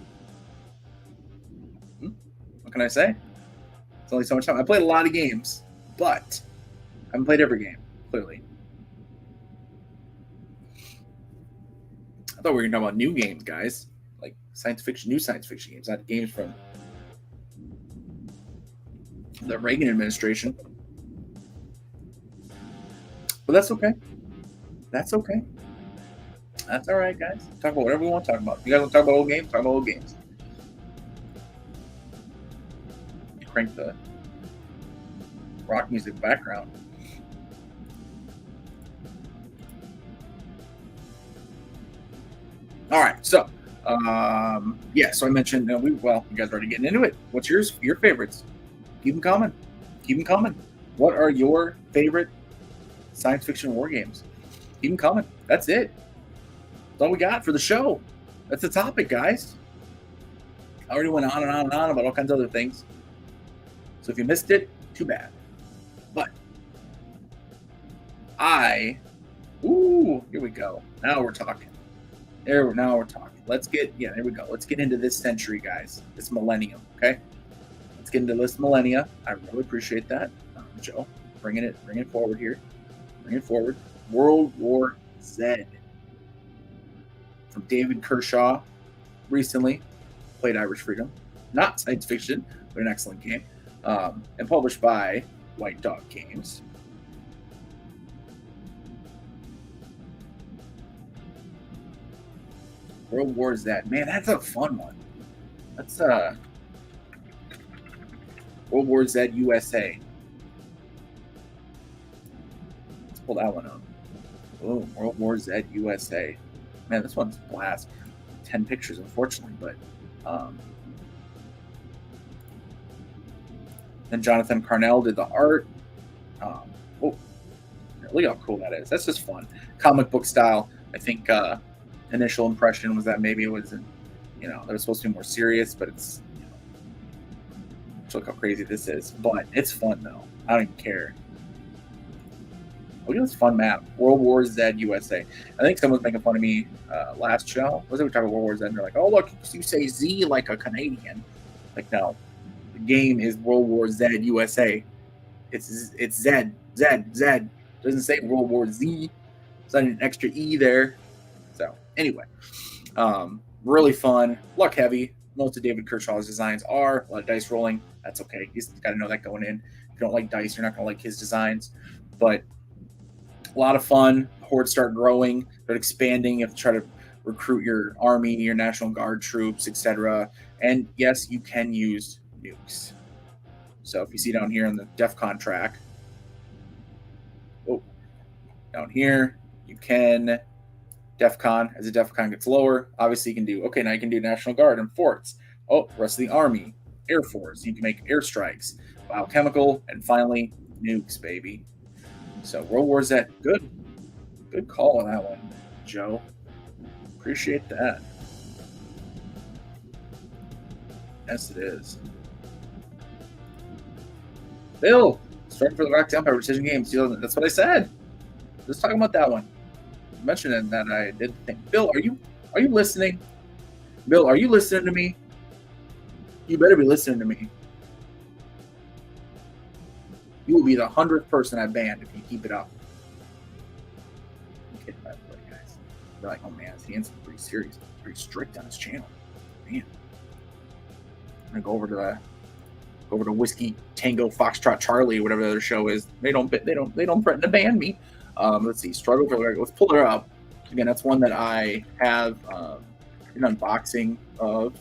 What can I say? It's only so much time. I played a lot of games, but I haven't played every game, clearly. I thought we were going to talk about new games, guys. Like new science fiction games, not games from the Reagan administration. But that's okay. That's okay. That's all right, guys. Talk about whatever we want to talk about. If you guys want to talk about old games, talk about old games. Crank the rock music background. All right, so so I mentioned you guys are already getting into it. What's your favorites? Keep them coming. What are your favorite science fiction war games? Keep them coming. That's it. That's all we got for the show. That's the topic, guys. I already went on and on and on about all kinds of other things. So if you missed it, too bad. But here we go. Now we're talking. There we go. Let's get into this century, guys. This millennium, okay? Let's get into this millennia. I really appreciate that, Joe. Bringing it forward here. Bring it forward. World War Z. From David Kershaw. Recently played Irish Freedom. Not science fiction, but an excellent game. And published by White Dog Games. World War Z. Man, that's a fun one. That's World War Z USA. Let's pull that one up. Oh, World War Z USA. Man, this one's a blast. 10 pictures, unfortunately, but then Jonathan Carnell did the art. Look how cool that is. That's just fun. Comic book style. I think initial impression was that maybe it was, it was supposed to be more serious, but it's, look how crazy this is. But it's fun, though. I don't even care. Look at this fun map. World War Z USA. I think someone was making fun of me last show. Was it we talking about World War Z? And they're like, oh, look, you say Z like a Canadian. Like, no. The game is World War Z USA. It's Z. It doesn't say World War Z. It's not an extra E there. So, anyway. Really fun. Luck heavy. Most of David Kershaw's designs are. A lot of dice rolling. That's okay. You got to know that going in. If you don't like dice, you're not going to like his designs. But a lot of fun. Hordes start growing. They're expanding. You have to try to recruit your army, your National Guard troops, etc. And yes, you can use nukes. So if you see down here on the DEFCON track, down here, you can DEFCON. As the DEFCON gets lower, obviously you can do, now you can do National Guard and forts. Rest of the Army, Air Force. You can make airstrikes, biochemical, and finally, nukes, baby. So World War Z, good call on that one, Joe. Appreciate that. Yes, it is. Bill, starting for the Galactic Empire Precision Games. That's what I said. Just talking about that one. Mentioning that I did think. Bill, are you listening? Bill, are you listening to me? You better be listening to me. You will be the 100th person I banned if you keep it up. I'm kidding, by the way, guys. They're like, oh man, his hands are pretty serious, pretty strict on his channel. Man, I'm gonna go over to Whiskey Tango Foxtrot Charlie, whatever the other show is. They don't threaten to ban me. Let's see, struggle for. Let's pull her up again. That's one that I have an unboxing of.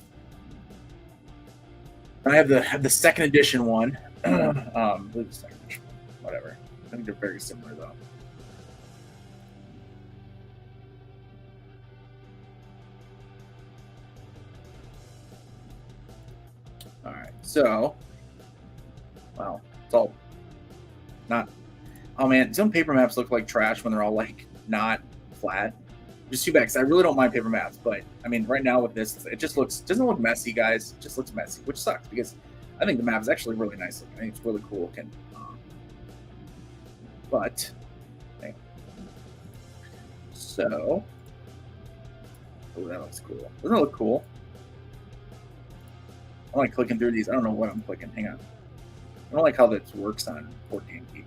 I have the second edition one. Whatever. I think they're very similar though. All right, so wow, it's all not. Oh man, some paper maps look like trash when they're all like not flat. Just too bad because I really don't mind paper maps, but I mean right now with this, it just doesn't look messy, guys. It just looks messy, which sucks because I think the map is actually really nice looking. I think it's really cool. But okay. So, oh, that looks cool. Doesn't it look cool? I'm like clicking through these. I don't know what I'm clicking. Hang on. I don't like how this works on 14 Geek.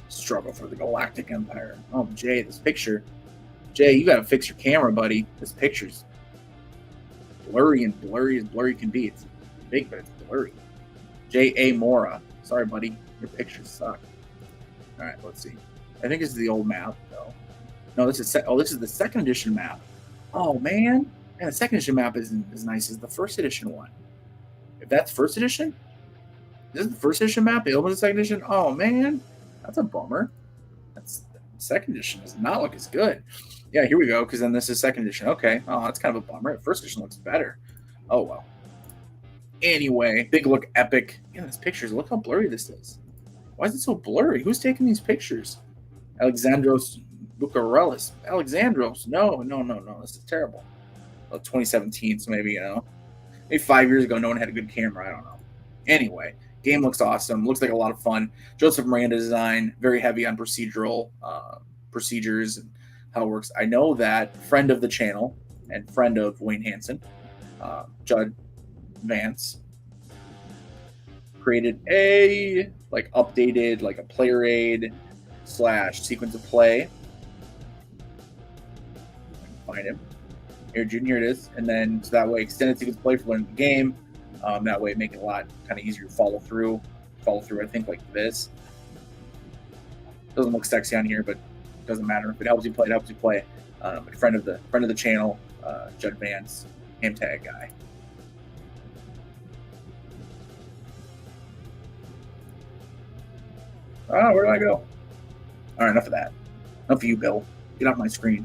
Struggle for the Galactic Empire. Oh, Jay, this picture. Jay, you gotta fix your camera, buddy. This picture's blurry and blurry as blurry can be. It's big, but it's blurry. J.A. Mora. Sorry, buddy. Your pictures suck. All right, let's see. I think this is the old map, though. No, this is this is the second edition map. Oh man, and the second edition map isn't as nice as the first edition one. If that's first edition, this is the first edition map. They opened the second edition. Oh man, that's a bummer. That's second edition does not look as good. Yeah, here we go. Because then this is second edition. Okay. Oh, that's kind of a bummer. First edition looks better. Oh well. Anyway, big look epic. Yeah, these pictures. Look how blurry this is. Why is it so blurry? Who's taking these pictures? Alexandros Bukarellis. Alexandros. No. This is terrible. Well, 2017, so maybe, maybe 5 years ago, no one had a good camera. I don't know. Anyway, game looks awesome. Looks like a lot of fun. Joseph Miranda design, very heavy on procedural procedures and how it works. I know that friend of the channel and friend of Wayne Hansen, Judd Vance, created a updated a player aid / sequence of play. Find him here, Here it is, and then so that way extended sequence of play for learning the game. That way, make it a lot kind of easier to follow through. I think like this. Doesn't look sexy on here, but it doesn't matter. If it helps you play, it helps you play. But friend of the channel, Judd Vance, ham tag guy. Oh, where did I go? All right, enough of that. Enough of you, Bill. Get off my screen.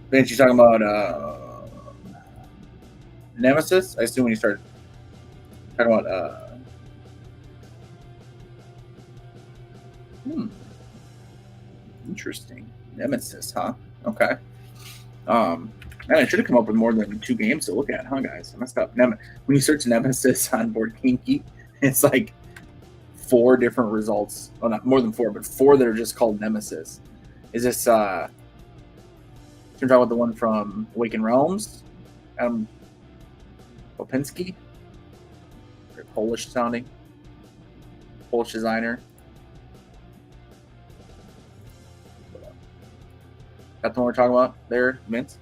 Vince, you talking about Nemesis? I assume when you started talking about interesting. Nemesis, huh? Okay. Man, I should have come up with more than 2 games to look at, huh, guys? I messed up. When you search Nemesis on Board Kinky, it's like 4 different results. Well, not more than 4, but 4 that are just called Nemesis. Is this you're talking about the one from Awakened Realms? Popinski? Very Polish sounding. Polish designer. That's the one we're talking about there, Vince?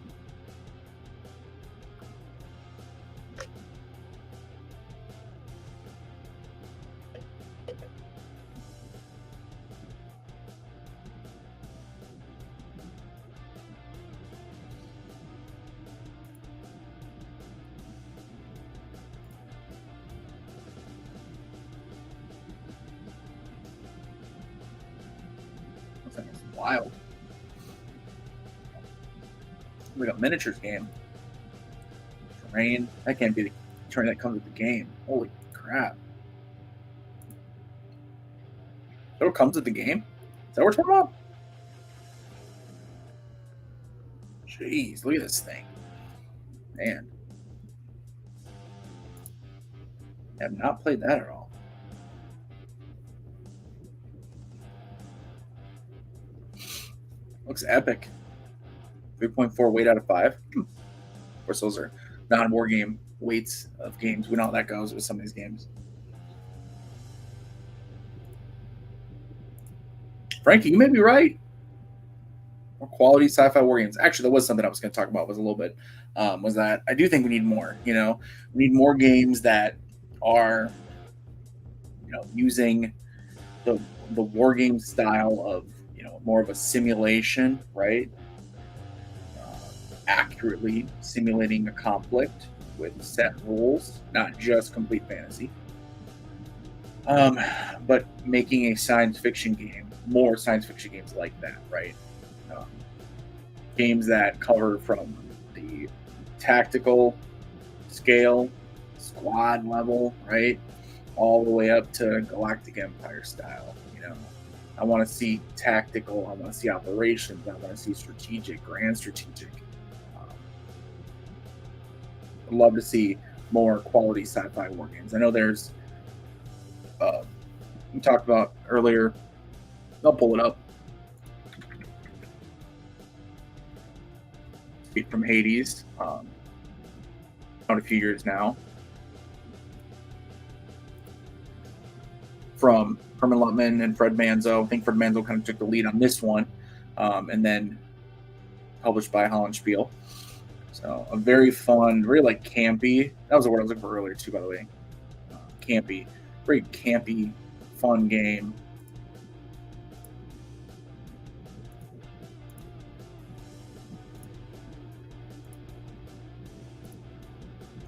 That's wild. Like a miniatures game. Terrain. That can't be the terrain that comes with the game. Holy crap. Is that what comes with the game? Is that what we're talking about? Jeez, look at this thing. Man. I have not played that at all. Looks epic. 3.4 weight out of 5. Of course, those are non-war game weights of games. We know how that goes with some of these games. Frankie, you may be right. More quality sci-fi war games. Actually, that was something I was going to talk about. Was a little bit was that I do think we need more. We need more games that are using the war game style of more of a simulation, right? Accurately simulating a conflict with set rules, not just complete fantasy. But making a science fiction game, more science fiction games like that, right? Games that cover from the tactical scale, squad level, right, all the way up to Galactic Empire style. I want to see tactical. I want to see operations. I want to see strategic, grand strategic. I'd love to see more quality sci-fi war games. I know there's we talked about earlier. I'll pull it up. Speak from Hades. Out a few years now. From Herman Luttman and Fred Manzo. I think Fred Manzo kind of took the lead on this one, and then published by Hollandspiel. So a very fun, very like campy. That was the word I was looking for earlier too, by the way. Campy, very campy, fun game.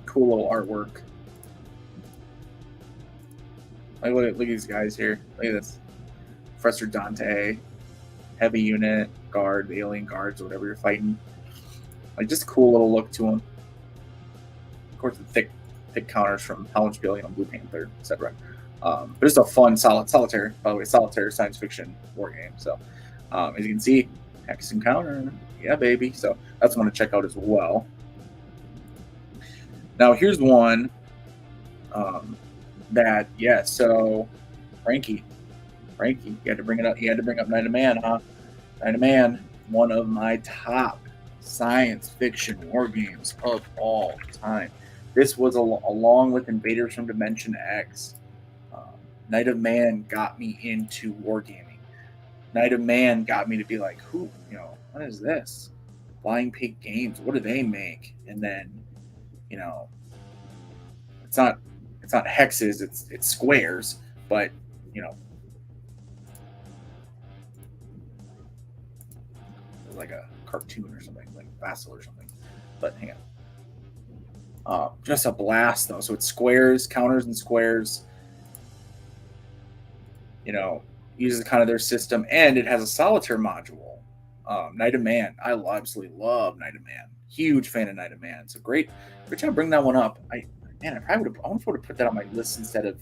Cool little artwork. Like, look at these guys here. Look at this. Professor Dante, heavy unit, guard, the alien guards, whatever you're fighting. Like, just a cool little look to them. Of course, the thick counters from Hollandspiel, Blue Panther, etc. But just a fun, solitaire, by the way, solitaire science fiction war game. So, as you can see, hex and counter, yeah, baby. So that's one to check out as well. Now, here's one that, yeah, so Frankie, you had to bring it up. You had to bring up Night of Man, huh? Night of Man, one of my top science fiction war games of all time. This was along with Invaders from Dimension X. Night of Man got me into wargaming. Night of Man got me to be like, what is this? Flying Pig Games, what do they make? And then, it's not hexes, it's squares, but like a cartoon or something, like Vassal or something. But hang on. Just a blast though. So it's squares, counters and squares. Uses kind of their system, and it has a solitaire module. Night of Man. I absolutely love Night of Man. Huge fan of Night of Man. So great job bringing that one up. I probably would have put that on my list instead of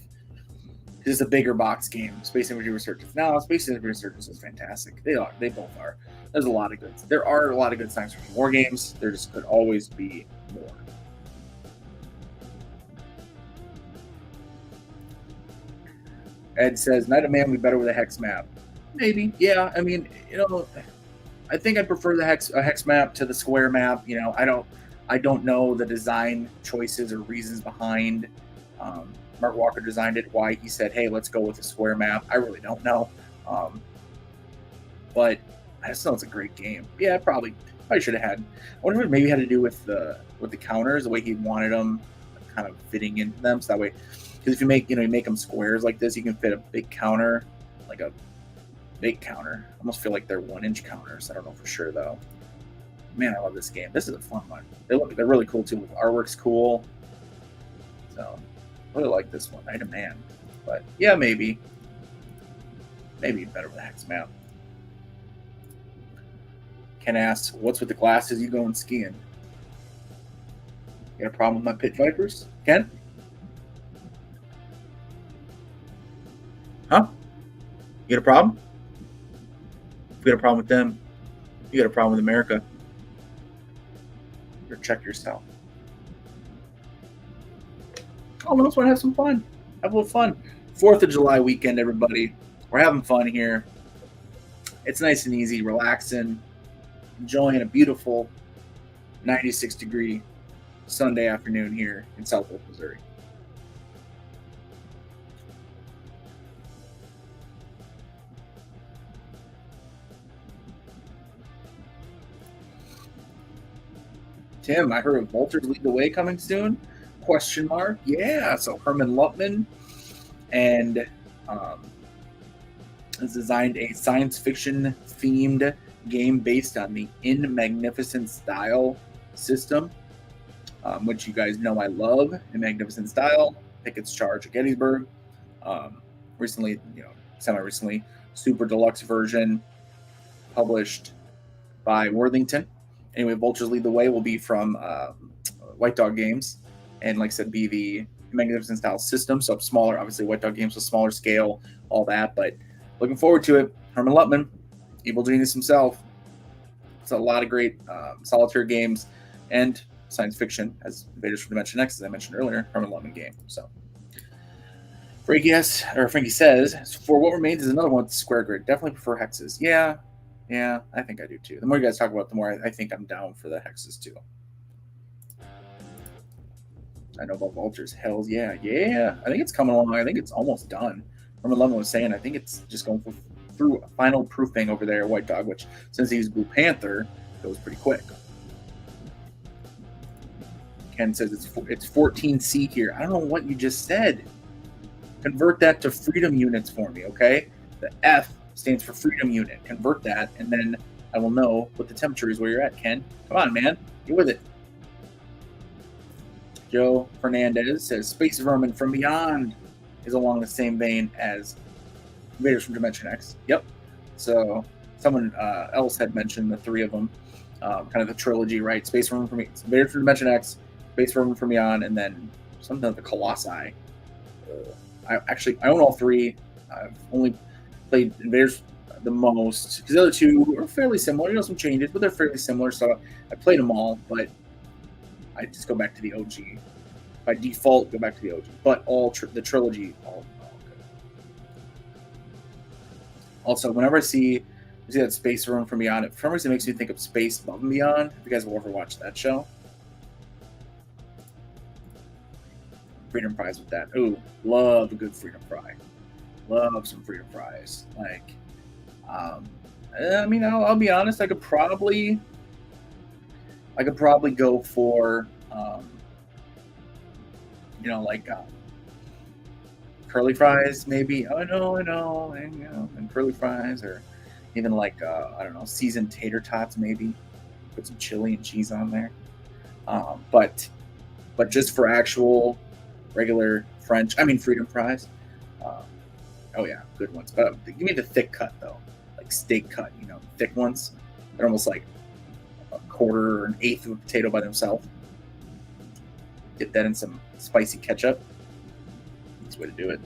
just a bigger box game. Space Infantry Resurgence. Now, Space Infantry Resurgence is fantastic. They both are. There are a lot of good science fiction war games. There just could always be more. Ed says, Night of Man would be better with a hex map. Maybe, yeah. I mean, I think I prefer the hex map to the square map. I don't know the design choices or reasons behind Mark Walker designed it, why he said, hey, let's go with a square map. I really don't know. But I just know it's a great game. Yeah, probably should have had. I wonder if it maybe had to do with the counters, the way he wanted them kind of fitting into them. So that way, because if you make them squares like this, you can fit a big counter, like a big counter. I almost feel like they're 1-inch counters. I don't know for sure though. Man, I love this game. This is a fun one. They're really cool too. The artwork's cool. So I really like this one. Night of Man. But yeah, maybe better with the hex map. Ken asks, what's with the glasses you going skiing? You got a problem with my pit vipers? Ken? Huh? You got a problem? If you got a problem with them, you got a problem with America. Or check yourself. Oh, let's want to have some fun. Have a little fun. 4th of July weekend, everybody. We're having fun here. It's nice and easy, relaxing, enjoying a beautiful 96-degree Sunday afternoon here in Southwest Missouri. Tim, I heard of Vultures Lead the Way coming soon? Question mark. Yeah, so Herman Lutman and has designed a science fiction themed game based on the In Magnificent Style system, which you guys know I love. In Magnificent Style, I think it's Charge at Gettysburg. Recently, semi-recently, super deluxe version published by Worthington. Anyway, Vultures Lead the Way will be from White Dog Games, and like I said, be the Magnificent Style system. So smaller, obviously, White Dog Games with smaller scale, all that. But looking forward to it. Herman Lutman, evil genius himself. It's a lot of great solitaire games and science fiction, as Invaders from Dimension X, as I mentioned earlier, Herman Lutman game. So Frankie says, for what remains is another one with square grid. Definitely prefer hexes. Yeah, I think I do too. The more you guys talk about it, the more I think I'm down for the hexes too. I know about Vultures. Hells yeah. I think it's coming along. I think it's almost done. Herman Lutman was saying, I think it's just going through a final proofing over there at White Dog, which since he's Blue Panther, goes pretty quick. Ken says it's 14C here. I don't know what you just said. Convert that to freedom units for me, okay? The F stands for freedom unit. Convert that, and then I will know what the temperature is where you're at, Ken. Come on, man. Get with it. Joe Fernandez says Space Vermin from Beyond is along the same vein as Invaders from Dimension X. Yep. So someone else had mentioned the three of them, kind of the trilogy, right? Space Vermin from Invaders from Dimension X, Space Vermin from Beyond, and then something like the Colossi. I own all three. I've only played Invaders the most because the other two are fairly similar. Some changes, but they're fairly similar. So I played them all, but I just go back to the OG. By default, go back to the OG. But the trilogy, all good. Also, whenever I see that Space Room from Beyond, for some reason it makes me think of Space Above and Beyond. If you guys will ever watch that show. Freedom fries with that. Ooh, love a good freedom fry. Love some freedom fries. I mean, I'll be honest. I could probably go for, curly fries, maybe. I know, and curly fries, or even seasoned tater tots, maybe. Put some chili and cheese on there. But just for actual regular freedom fries. Oh yeah, good ones. But give me the thick cut though, like steak cut. Thick ones. They're almost like a quarter or an eighth of a potato by themselves. Get that in some spicy ketchup. That's the way to do it.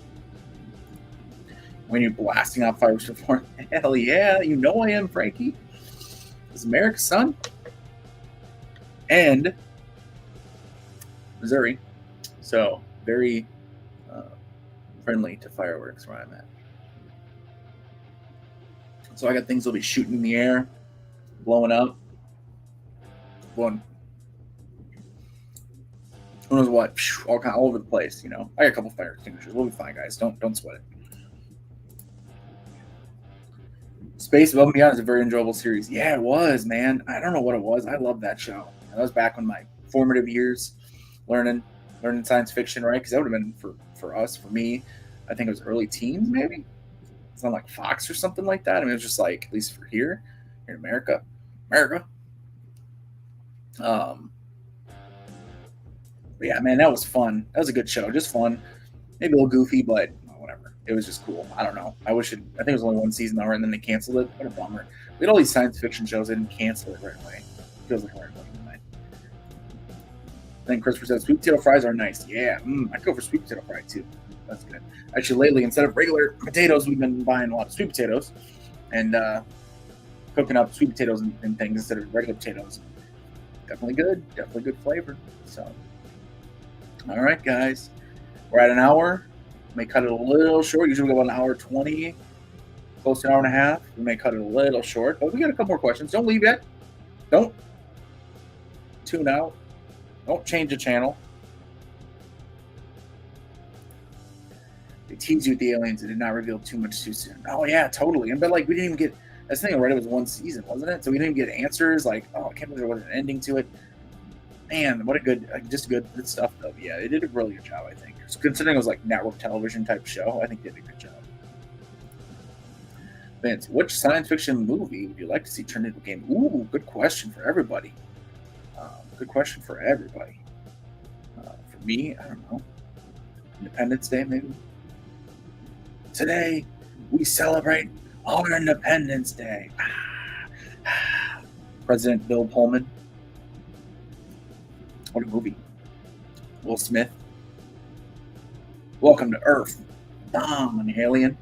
When you're blasting off fireworks before, hell yeah, you know I am, Frankie. This is America's son. And Missouri. So very friendly to fireworks where I'm at. So I got things that'll be shooting in the air, blowing up, blowing who knows what, all over the place. I got a couple fire extinguishers. We'll be fine, guys. Don't sweat it. Space Above and Beyond is a very enjoyable series. Yeah, it was, man. I don't know what it was. I love that show. That was back in my formative years, learning science fiction, right? Because that would have been for us, for me, I think it was early teens, maybe. It's on like Fox or something like that. I mean, it was just like, at least for here in America. But yeah, man, that was fun. That was a good show. Just fun. Maybe a little goofy, but whatever. It was just cool. I don't know. I think it was only one season hour and then they canceled it. What a bummer. We had all these science fiction shows. They didn't cancel it right away. Feels like we're going tonight. Then Christopher says, sweet potato fries are nice. Yeah, I'd go for sweet potato fry too. That's good. Actually, lately, instead of regular potatoes, we've been buying a lot of sweet potatoes and cooking up sweet potatoes and things instead of regular potatoes. Definitely good flavor. So, all right, guys, we're at an hour. May cut it a little short. Usually we go about an hour 20. Close to an hour and a half. We may cut it a little short, but we got a couple more questions. Don't leave yet. Don't tune out. Don't change the channel. They teased you with the aliens and did not reveal too much too soon. Oh yeah, totally. But like we didn't even get. That's the thing. Right, it was one season, wasn't it? So we didn't even get answers. Like, oh, I can't believe there wasn't an ending to it. Man, what a good, just good stuff though. Yeah, they did a really good job. I think, considering it was like network television type show, I think they did a good job. Vince, which science fiction movie would you like to see turned into a game? Ooh, good question for everybody. Good question for everybody. For me, I don't know. Independence Day, maybe. Today, we celebrate our Independence Day. President Bill Pullman. What a movie. Will Smith. Welcome to Earth. Bomb, an alien.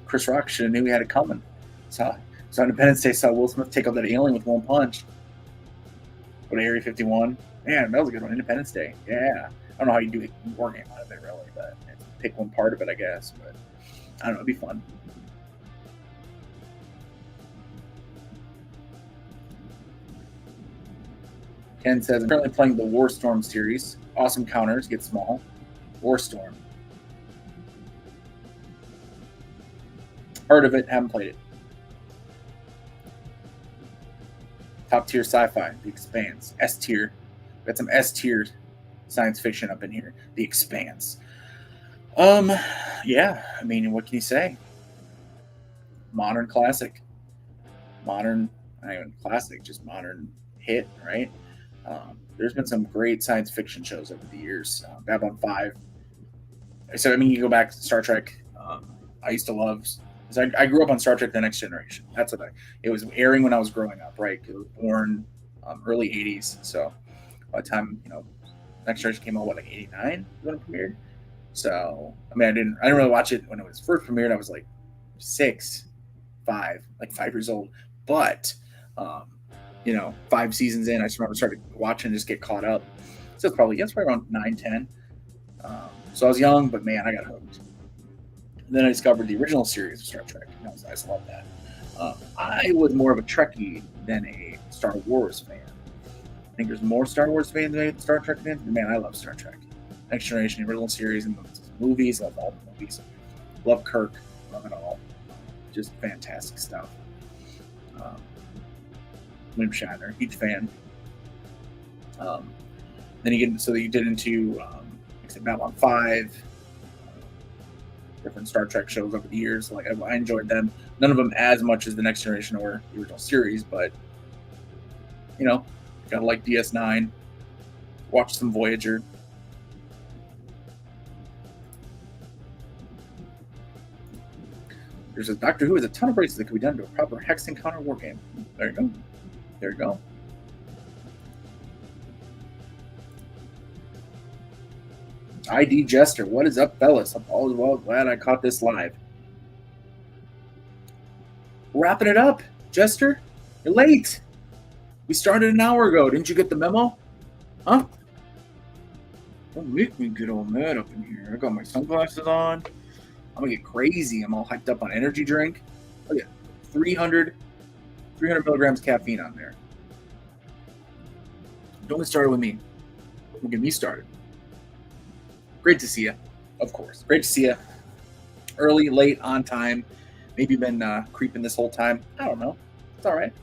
Chris Rock should have knew he had it coming. So Independence Day saw Will Smith take out that alien with one punch. Go to Area 51. Man, that was a good one. Independence Day. Yeah. I don't know how you do a war game out of it, really, but pick one part of it, I guess. But I don't know. It'd be fun. Ken says, I'm currently playing the Warstorm series. Awesome counters, get small. Warstorm. Heard of it, haven't played it. Top tier sci-fi, The Expanse. S tier. Got some S tier science fiction up in here. The Expanse. Yeah, I mean, what can you say? Modern classic. Modern, not even classic, just modern hit, right? There's been some great science fiction shows over the years. Babylon 5. So, I mean, you go back to Star Trek. I used to love. I grew up on Star Trek: The Next Generation. That's what it was airing when I was growing up, right? It was born early '80s. So by the time Next Generation came out, what, like '89 when it premiered. So I mean, I didn't really watch it when it was first premiered. I was like 5 years old. But 5 seasons in, I just remember started watching, just get caught up. So it's probably around 9, 10. So I was young, but man, I got hooked. And then I discovered the original series of Star Trek. And I just love that. I was more of a Trekkie than a Star Wars fan. I think there's more Star Wars fans than Star Trek fans. But man, I love Star Trek. Next Generation, the original series, and movies. Love all the movies. Love Kirk. Love it all. Just fantastic stuff. William Shatner, huge fan. Then you did into Babylon 5, different Star Trek shows over the years. Like I enjoyed them. None of them as much as the Next Generation or the original series, but gotta like DS9. Watch some Voyager. There's a Doctor Who has a ton of braces that could be done to a proper Hex Encounter war game. There you go. There you go. ID Jester, what is up, fellas? I'm always glad I caught this live. Wrapping it up, Jester. You're late. We started an hour ago. Didn't you get the memo? Huh? Don't make me get all mad up in here. I got my sunglasses on. I'm gonna get crazy. I'm all hyped up on energy drink. Look at 300 milligrams caffeine on there. Don't get started with me. Don't get me started. Great to see you, of course. Great to see you. Early, late, on time. Maybe been creeping this whole time. I don't know. It's all right.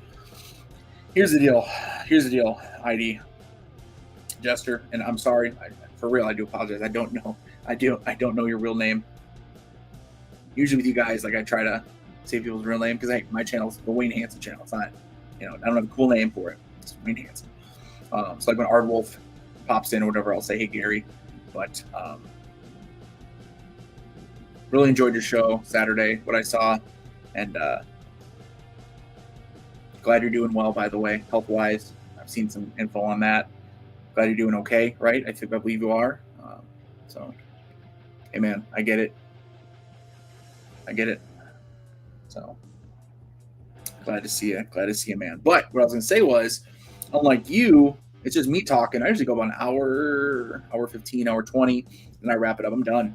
Here's the deal, ID Jester, and I'm sorry. For real, I do apologize. I don't know. I don't know your real name. Usually with you guys, like I try to say people's real name because my channel's the Wayne Hansen channel. It's not, I don't have a cool name for it. It's Wayne Hansen. So like when Ardwolf pops in or whatever, I'll say, hey, Gary. But really enjoyed your show Saturday, what I saw. And glad you're doing well, by the way, health-wise. I've seen some info on that. Glad you're doing okay, right? I believe you are. So, hey, man, I get it. So, glad to see you, man. But what I was going to say was, unlike you, it's just me talking. I usually go about an hour 15, hour 20, and I wrap it up. I'm done.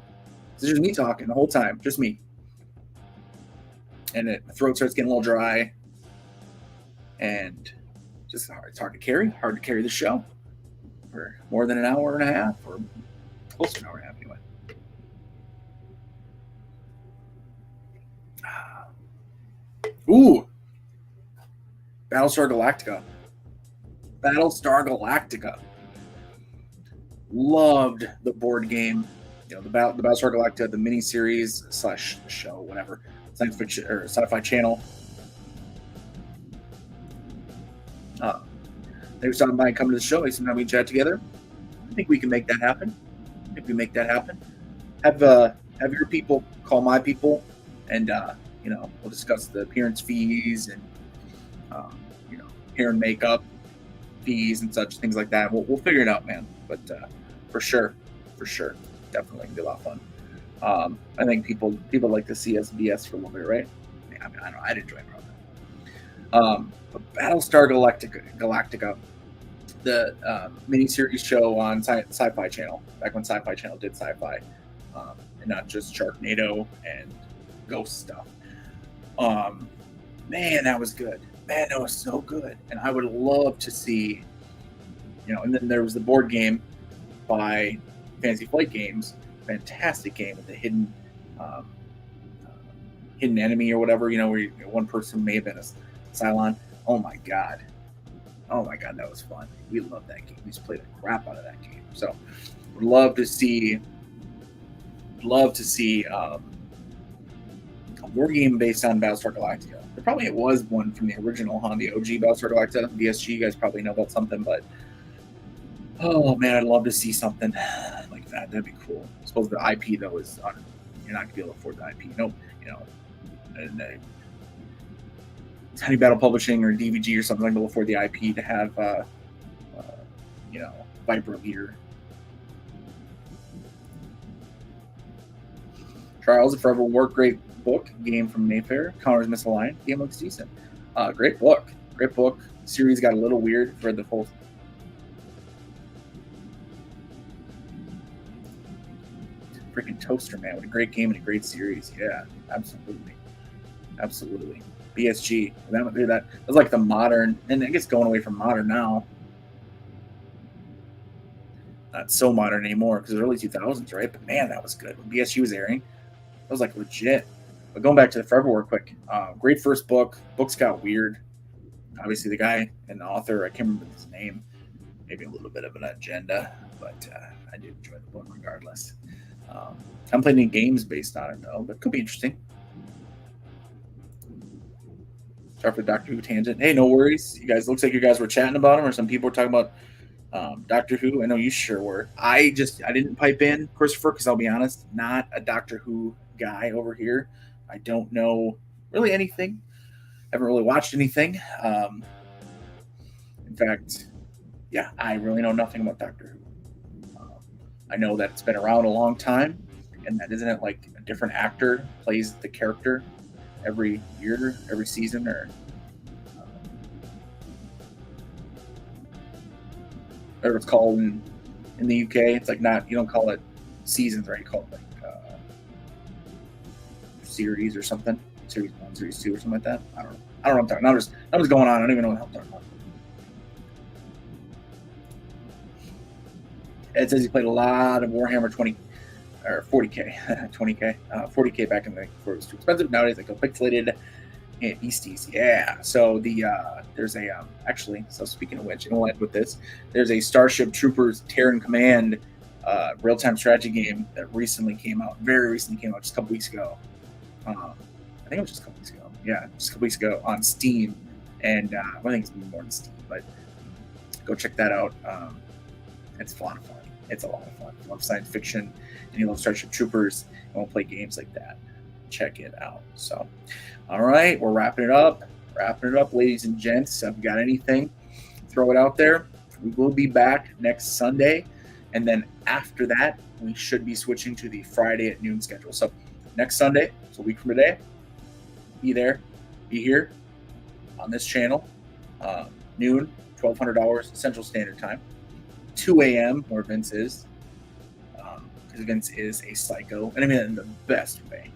It's just me talking the whole time, just me. And my throat starts getting a little dry, and just it's hard to carry the show for more than an hour and a half, or close to an hour and a half anyway. Ooh, Battlestar Galactica. Battlestar Galactica. Loved the board game. You know, the Battlestar Galactica, the miniseries / show, whatever, science fiction or sci-fi channel. They were talking about coming to the show. Sometime we chat together. I think we can make that happen. Have your people call my people, and we'll discuss the appearance fees and hair and makeup fees and such things like that. We'll figure it out, man. But for sure, definitely gonna be a lot of fun. I think people like to see us BS for a little bit, right? I mean, I know I'd enjoy it. But Battlestar Galactica, the miniseries show on Sci-Fi Channel, back when Sci-Fi Channel did sci-fi, and not just Sharknado and ghost stuff. Man, that was good. Man, that was so good. And I would love to see, and then there was the board game by Fantasy Flight Games, fantastic game with the hidden enemy or whatever, where one person may have been a Cylon. Oh my god, that was fun. We loved that game. We used to play the crap out of that game. So would love to see a board game based on Battlestar Galactica. There probably was one from the original, the OG Battlestar Galactica, BSG. You guys probably know about something, but oh man, I'd love to see something like that. That'd be cool. I suppose the IP though is you're not gonna be able to afford the IP. Nope. And Tiny Battle Publishing or DVG or something like that will afford the IP to have Viper Leader. Trials of Forever War, great book, game from Mayfair. Counters Misaligned, game looks decent. Great book. Series got a little weird for the whole. Freaking toaster, man! What a great game and a great series. Yeah, absolutely. BSG. That was like the modern, and I guess going away from modern now. Not so modern anymore because early 2000s, right? But man, that was good. When BSG was airing, that was like legit. But going back to the Forever War quick, great first book. Books got weird. Obviously, the guy and the author, I can't remember his name, maybe a little bit of an agenda, but I did enjoy the book regardless. I haven't played any games based on it though, but it could be interesting. Sorry for the Doctor Who tangent. Hey, no worries. You guys, looks like you guys were chatting about him, or some people were talking about Doctor Who. I know you sure were. I didn't pipe in, Christopher, because I'll be honest, not a Doctor Who guy over here. I don't know really anything. Haven't really watched anything. In fact, yeah, I really know nothing about Doctor Who. I know that it's been around a long time, and that isn't it like a different actor plays the character every year, every season, or whatever it's called in the UK. It's like you don't call it seasons, right? You call it like series or something. Series 1, Series 2 or something like that. I don't know what I'm talking about. I'm just going on. I don't even know what I'm talking about. It says he played a lot of Warhammer 20 or 40K, 20K, 40K back in the before it was too expensive. Nowadays they go pixelated and beasties. Yeah. So there's a actually. So speaking of which, and we'll end with this. There's a Starship Troopers Terran Command real-time strategy game that very recently came out, just a couple weeks ago. I think it was just a couple weeks ago. Yeah, just a couple weeks ago on Steam, and I think it's more than Steam, but go check that out. It's a lot of fun. It's a lot of fun. If you love science fiction and you love Starship Troopers and want to play games like that, check it out. So, all right, we're wrapping it up. Ladies and gents. If you got anything, throw it out there. We will be back next Sunday, and then after that, we should be switching to the Friday at noon schedule. So next Sunday, so a week from today, be here on this channel, noon, 1200 hours Central Standard Time. 2 a.m. where Vince is, because Vince is a psycho, and I mean in the best way.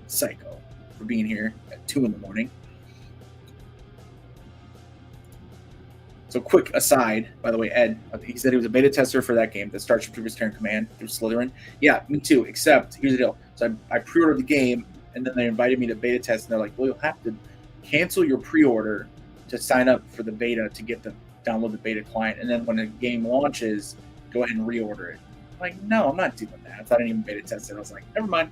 Psycho for being here at 2 in the morning. So quick aside, by the way, Ed, he said he was a beta tester for that game, the Starship Troopers Terran Command through Slytherin. Yeah, me too, except here's the deal. So I pre-ordered the game, and then they invited me to beta test, and they're like, well, you'll have to cancel your pre-order to sign up for the beta to get the download the beta client. And then when the game launches, go ahead and reorder it. I'm like, no, I'm not doing that. I didn't even beta test it. I was like, never mind.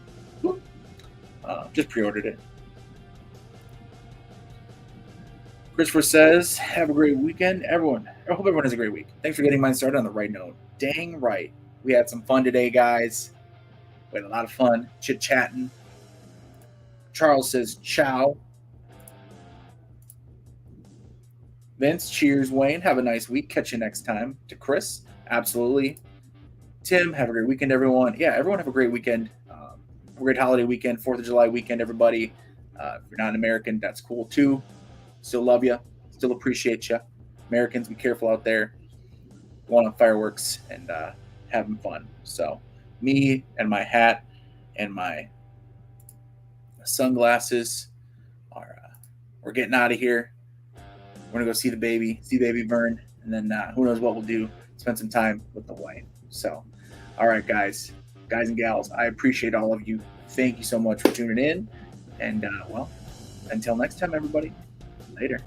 Just pre-ordered it. Christopher says, have a great weekend. Everyone, I hope everyone has a great week. Thanks for getting mine started on the right note. Dang right. We had some fun today, guys. We had a lot of fun chit-chatting. Charles says, ciao. Vince, cheers, Wayne. Have a nice week. Catch you next time. To Chris, absolutely. Tim, have a great weekend, everyone. Yeah, everyone have a great weekend. Have a great holiday weekend, 4th of July weekend, everybody. If you're not an American, that's cool too. Still love you. Still appreciate you. Americans, be careful out there. Going on fireworks and having fun. So me and my hat and my sunglasses we're getting out of here. We're going to go see baby Vern, and then who knows what we'll do. Spend some time with the wife. So, all right, guys and gals, I appreciate all of you. Thank you so much for tuning in. And, well, until next time, everybody. Later.